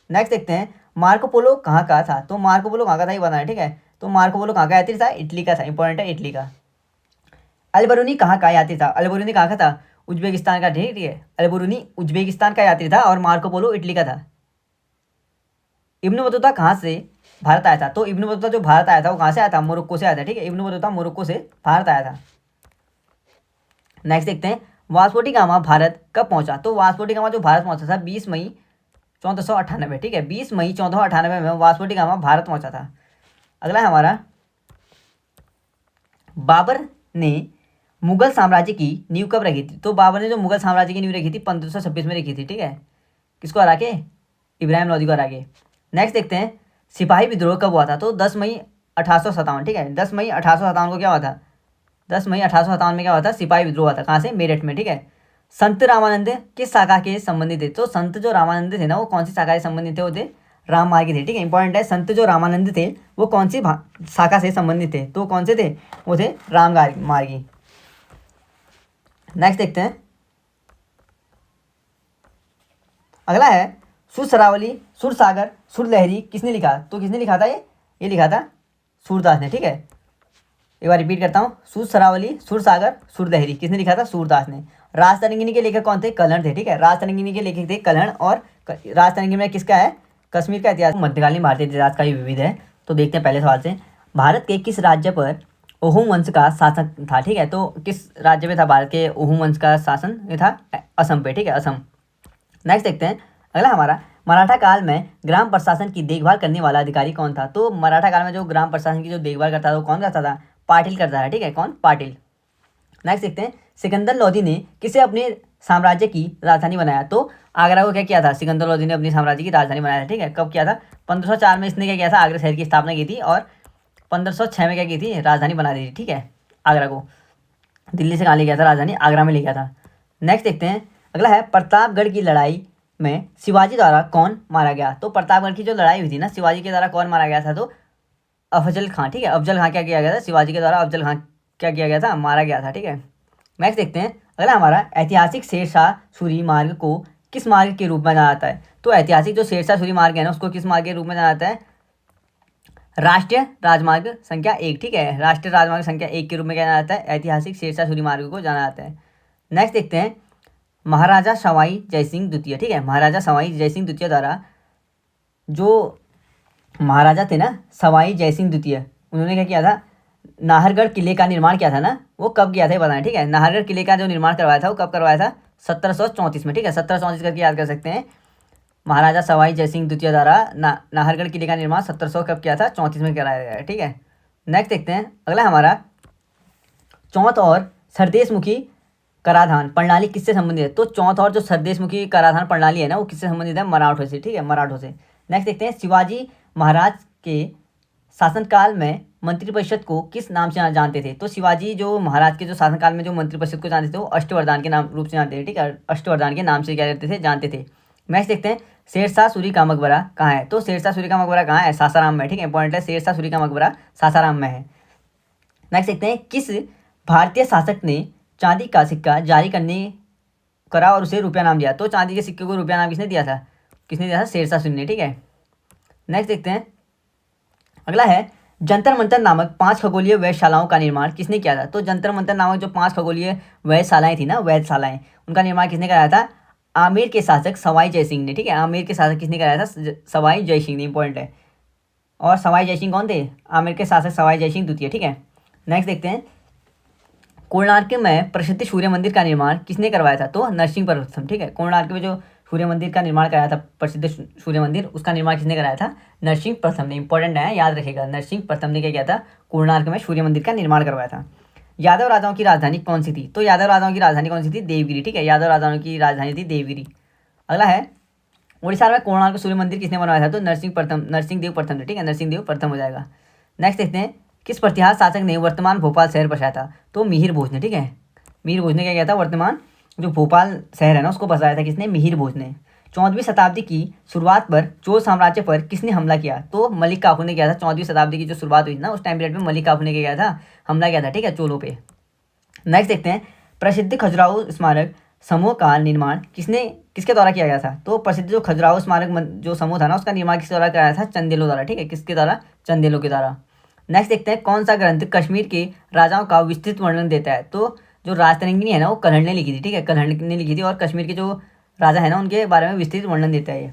नेक्स्ट देखते हैं, मार्को पोलो कहाँ का था? तो मार्को पोलो कहाँ का था ये बताना है, ठीक है। तो मार्को पोलो कहाँ का यात्री था? इटली का था, इंपॉर्टेंट है, इटली का। अलबरूनी कहाँ का यात्री था? अलबरूनी कहाँ का था? उज्बेकिस्तान का, ठीक है। अलबरूनी उज्बेकिस्तान का यात्री था और मार्को पोलो इटली का था। इब्न बतूता कहाँ से भारत आया था? तो इब्न बतूता जो भारत आया था वो कहाँ से आया था? मोरक्को से आया था, ठीक है। इब्न बतूता मोरक्को से भारत आया था। नेक्स्ट देखते हैं, वास्को डी गामा भारत कब पहुंचा? तो वास्को डी गामा जो भारत पहुंचा था 20 मई 1498, ठीक है, 20 मई 1498 में वास्को डी गामा भारत पहुंचा था। अगला है हमारा, बाबर ने मुगल साम्राज्य की नींव कब रखी थी? तो बाबर ने जो मुगल साम्राज्य की नींव रखी थी 1526 में रखी थी, ठीक है। किसको हरा के? इब्राहिम लोदी को हरा के। नेक्स्ट देखते हैं, सिपाही विद्रोह कब हुआ था? तो 10 मई 1857, ठीक है, 10 मई 1857 को क्या हुआ था? 10 मई 1857 में क्या हुआ था? सिपाही विद्रोह हुआ था। कहाँ से? मेरठ में, ठीक है। संत रामानंद किस शाखा के संबंधित थे? तो संत जो रामानंद थे ना वो कौन सी शाखा से संबंधित थे? वो थे राम मार्गी थे, ठीक है, इंपॉर्टेंट है। संत जो रामानंद थे वो कौन सी शाखा से संबंधित थे? तो कौन से थे? वो थे राम मार्गी। नेक्स्ट देखते हैं, अगला है, सुर सरावली, सुर सागर, सुर लहरी किसने लिखा? तो किसने लिखा था? ये लिखा था सूरदास ने, ठीक है। एक बार रिपीट करता हूँ, सुर सरावली, सुर सागर, सुर लहरी किसने लिखा था? सूरदास ने। राज तरंगिनी के लेखक कौन थे? कल्हण थे, ठीक है, राज तरंगिनी के लेखक थे कल्हण। और राज तरंगिनी में किसका है? कश्मीर का इतिहास। मध्यकालीन भारतीय इतिहास का भी विविध है। तो देखते हैं पहले सवाल से, भारत के किस राज्य पर ओहुम वंश का शासन था? ठीक है, तो किस राज्य में था भारत के ओहुम वंश का शासन? ये था असम पे, ठीक है, असम। नेक्स्ट देखते हैं, अगला हमारा, मराठा काल में ग्राम प्रशासन की देखभाल करने वाला अधिकारी कौन था? तो मराठा काल में जो ग्राम प्रशासन की जो देखभाल करता था वो कौन करता था? पाटिल करता है, ठीक है, कौन? पाटिल। नेक्स्ट देखते हैं, सिकंदर लोदी ने किसे अपने साम्राज्य की राजधानी बनाया? तो आगरा को क्या किया था? सिकंदर लोदी ने अपनी साम्राज्य की राजधानी बनाया था, ठीक है। कब किया था? 1504 में इसने क्या किया था? आगरा शहर की स्थापना की थी। और 1506 में क्या की थी? राजधानी बना दी थी, ठीक है, आगरा को। दिल्ली से कहाँ ले गया था? राजधानी आगरा में ले गया था। नेक्स्ट देखते हैं, अगला है, प्रतापगढ़ की लड़ाई में शिवाजी द्वारा कौन मारा गया? तो प्रतापगढ़ की जो लड़ाई हुई थी ना, शिवाजी के द्वारा कौन मारा गया था? तो अफजल खां, ठीक है, अफजल खां क्या किया गया था? शिवाजी के द्वारा अफजल खां क्या किया गया था? मारा गया था, ठीक है। नेक्स्ट देखते हैं, अगला हमारा, ऐतिहासिक शेरशाह सूरी मार्ग को किस मार्ग के रूप में जाना जाता है? तो ऐतिहासिक जो शेरशाह सूरी मार्ग है ना उसको किस मार्ग के रूप में जाना जाता है? राष्ट्रीय राजमार्ग संख्या 1, ठीक है, राष्ट्रीय राजमार्ग संख्या 1 के रूप में क्या जाना जाता है? ऐतिहासिक शेरशाह सूरी मार्ग को जाना जाता है। नेक्स्ट देखते हैं, महाराजा सवाई जयसिंह द्वितीय, ठीक है, महाराजा सवाई जयसिंह द्वितीय द्वारा, जो महाराजा थे ना सवाई जयसिंह द्वितीय, उन्होंने क्या किया था? नाहरगढ़ किले का निर्माण किया था ना, वो कब किया था ये बताएं, ठीक है। नाहरगढ़ किले का जो निर्माण करवाया था वो कब करवाया था? 1734 में, ठीक है, 1734 करके याद कर सकते हैं। महाराजा सवाई जयसिंह द्वितीय द्वारा नाहरगढ़ किले का निर्माण 1700 कब किया था? 34 में कराया गया है, ठीक है। नेक्स्ट देखते हैं, अगला हमारा, चौथ और सरदेशमुखी कराधान प्रणाली किससे संबंधित है? तो चौथ और जो सरदेशमुखी कराधान प्रणाली है ना वो किससे संबंधित है? मराठों से, ठीक है, मराठों से। नेक्स्ट देखते हैं, शिवाजी महाराज के शासनकाल में मंत्रिपरिषद को किस नाम से जानते थे? तो शिवाजी जो महाराज के जो शासनकाल में जो मंत्रिपरिषद को जानते थे वो अष्टवरदान के नाम रूप से जानते थे, ठीक है, अष्टवरदान के नाम से क्या करते थे? जानते थे। नेक्स्ट देखते हैं, शेरशाह सूरी का मकबरा कहाँ है? तो शेरशाह सूरी का मकबरा कहाँ है? सासाराम में, ठीक है, इंपॉर्टेंट है, शेरशाह सूरी का मकबरा सासाराम में है। नेक्स्ट देखते हैं, किस भारतीय शासक ने चांदी का सिक्का जारी करा और उसे रुपया नाम दिया? तो चांदी के सिक्के को रुपया नाम किसने दिया था? किसने दिया था? शेरशाह सूरी ने, ठीक है। नेक्स्ट देखते हैं, अगला है, जंतर मंतर नामक 5 खगोलीय वेधशालाओं का निर्माण किसने किया था? तो जंतर मंतर नामक जो 5 खगोलीय वेधशालाएं थी ना, वेधशालाएं, उनका निर्माण किसने कराया था? आमेर के शासक सवाई जयसिंह ने, ठीक है, आमेर के शासक किसने कराया था? सवाई जयसिंह ने, इंपॉर्टेंट है। और सवाई जयसिंह कौन थे? आमेर के शासक सवाई जयसिंह द्वितीय, ठीक है। नेक्स्ट देखते हैं, कोणार्क में प्रसिद्ध सूर्य मंदिर का निर्माण किसने करवाया था? तो नरसिंह प्रथम, ठीक है, कोणार्क में जो सूर्य मंदिर का निर्माण कराया था, प्रसिद्ध सूर्य मंदिर, उसका निर्माण किसने कराया था? नरसिंह प्रथम ने, इंपॉर्टेंट है, याद रखेगा, नरसिंह प्रथम ने क्या किया था? कोणार्क में सूर्य मंदिर का निर्माण करवाया था। यादव राजाओं की राजधानी कौन सी थी? तो यादव राजाओं की राजधानी कौन सी थी? देवगिरी, ठीक है, यादव राजाओं की राजधानी थी देवगिरी। अगला है, उड़ीसा में कोणार्क सूर्य मंदिर किसने बनवाया था? तो नरसिंह देव प्रथम ने, ठीक है, नरसिंह देव प्रथम हो जाएगा। नेक्स्ट देखते हैं, किस प्रतिहार शासक ने वर्तमान भोपाल शहर बसाया था? तो मिहिर भोज ने, ठीक है। मिहिर भोज ने क्या किया था? वर्तमान जो भोपाल शहर है ना उसको बसाया था। किसने? मिहिर भोज ने। 14वीं शताब्दी की शुरुआत पर चोल साम्राज्य पर किसने हमला किया? तो मलिक काफूर ने किया था। 14वीं शताब्दी की जो शुरुआत हुई ना उस टाइम पीरियड में मलिक काफूर ने क्या किया था? हमला किया था, ठीक है, चोलों पे। नेक्स्ट देखते हैं, प्रसिद्ध खजुराहो स्मारक समूह का निर्माण किसके द्वारा किया गया था? तो प्रसिद्ध जो खजुराहो स्मारक जो समूह था ना उसका निर्माण किसके द्वारा कराया था? चंदेलों द्वारा, ठीक है। किसके द्वारा? चंदेलों के द्वारा। नेक्स्ट देखते हैं, कौन सा ग्रंथ कश्मीर के राजाओं का विस्तृत वर्णन देता है? तो जो राजतरंगिणी है ना वो कल्हड़ ने लिखी थी, ठीक है, कल्हड़ ने लिखी थी और कश्मीर के जो राजा है ना उनके बारे में विस्तृत वर्णन देता है ये।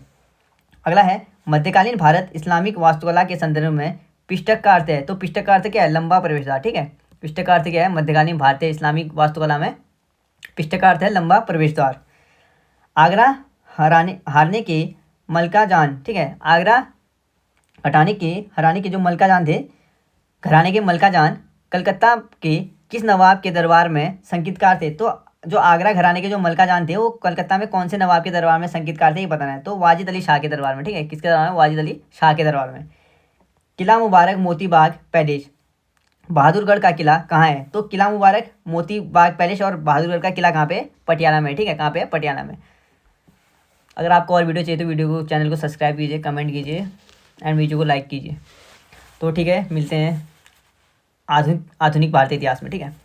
अगला है, मध्यकालीन भारत इस्लामिक वास्तुकला के संदर्भ में पिष्टक का अर्थ है। तो पिष्टक का अर्थ क्या है? लंबा प्रवेशद्वार, ठीक है। पिष्टक का अर्थ क्या है? मध्यकालीन भारतीय इस्लामिक वास्तुकला में पिष्टक का अर्थ है लंबा प्रवेशद्वार। आगरा हारने के मलका जान, ठीक है, आगरा हराने के जो मलका जान थे, घराने के मलका जान कलकत्ता के किस नवाब के दरबार में संगीतकार थे? तो जो आगरा घराने के जो मलका जान थे वो कलकत्ता में कौन से नवाब के दरबार में संगीतकार थे ये बताना है। तो वाजिद अली शाह के दरबार में, ठीक है। किसके दरबार में? वाजिद अली शाह के दरबार में। किला मुबारक मोती बाग पैलेस बहादुरगढ़ का किला कहाँ है? तो किला मुबारक मोती बाग पैलेस और बहादुरगढ़ का किला कहाँ पे? पटियाला में, ठीक है। कहाँ पे? पटियाला में। अगर आपको और वीडियो चाहिए तो वीडियो को चैनल को सब्सक्राइब कीजिए, कमेंट कीजिए एंड वीडियो को लाइक कीजिए। तो ठीक है, मिलते हैं आधुनिक भारतीय इतिहास में, ठीक है।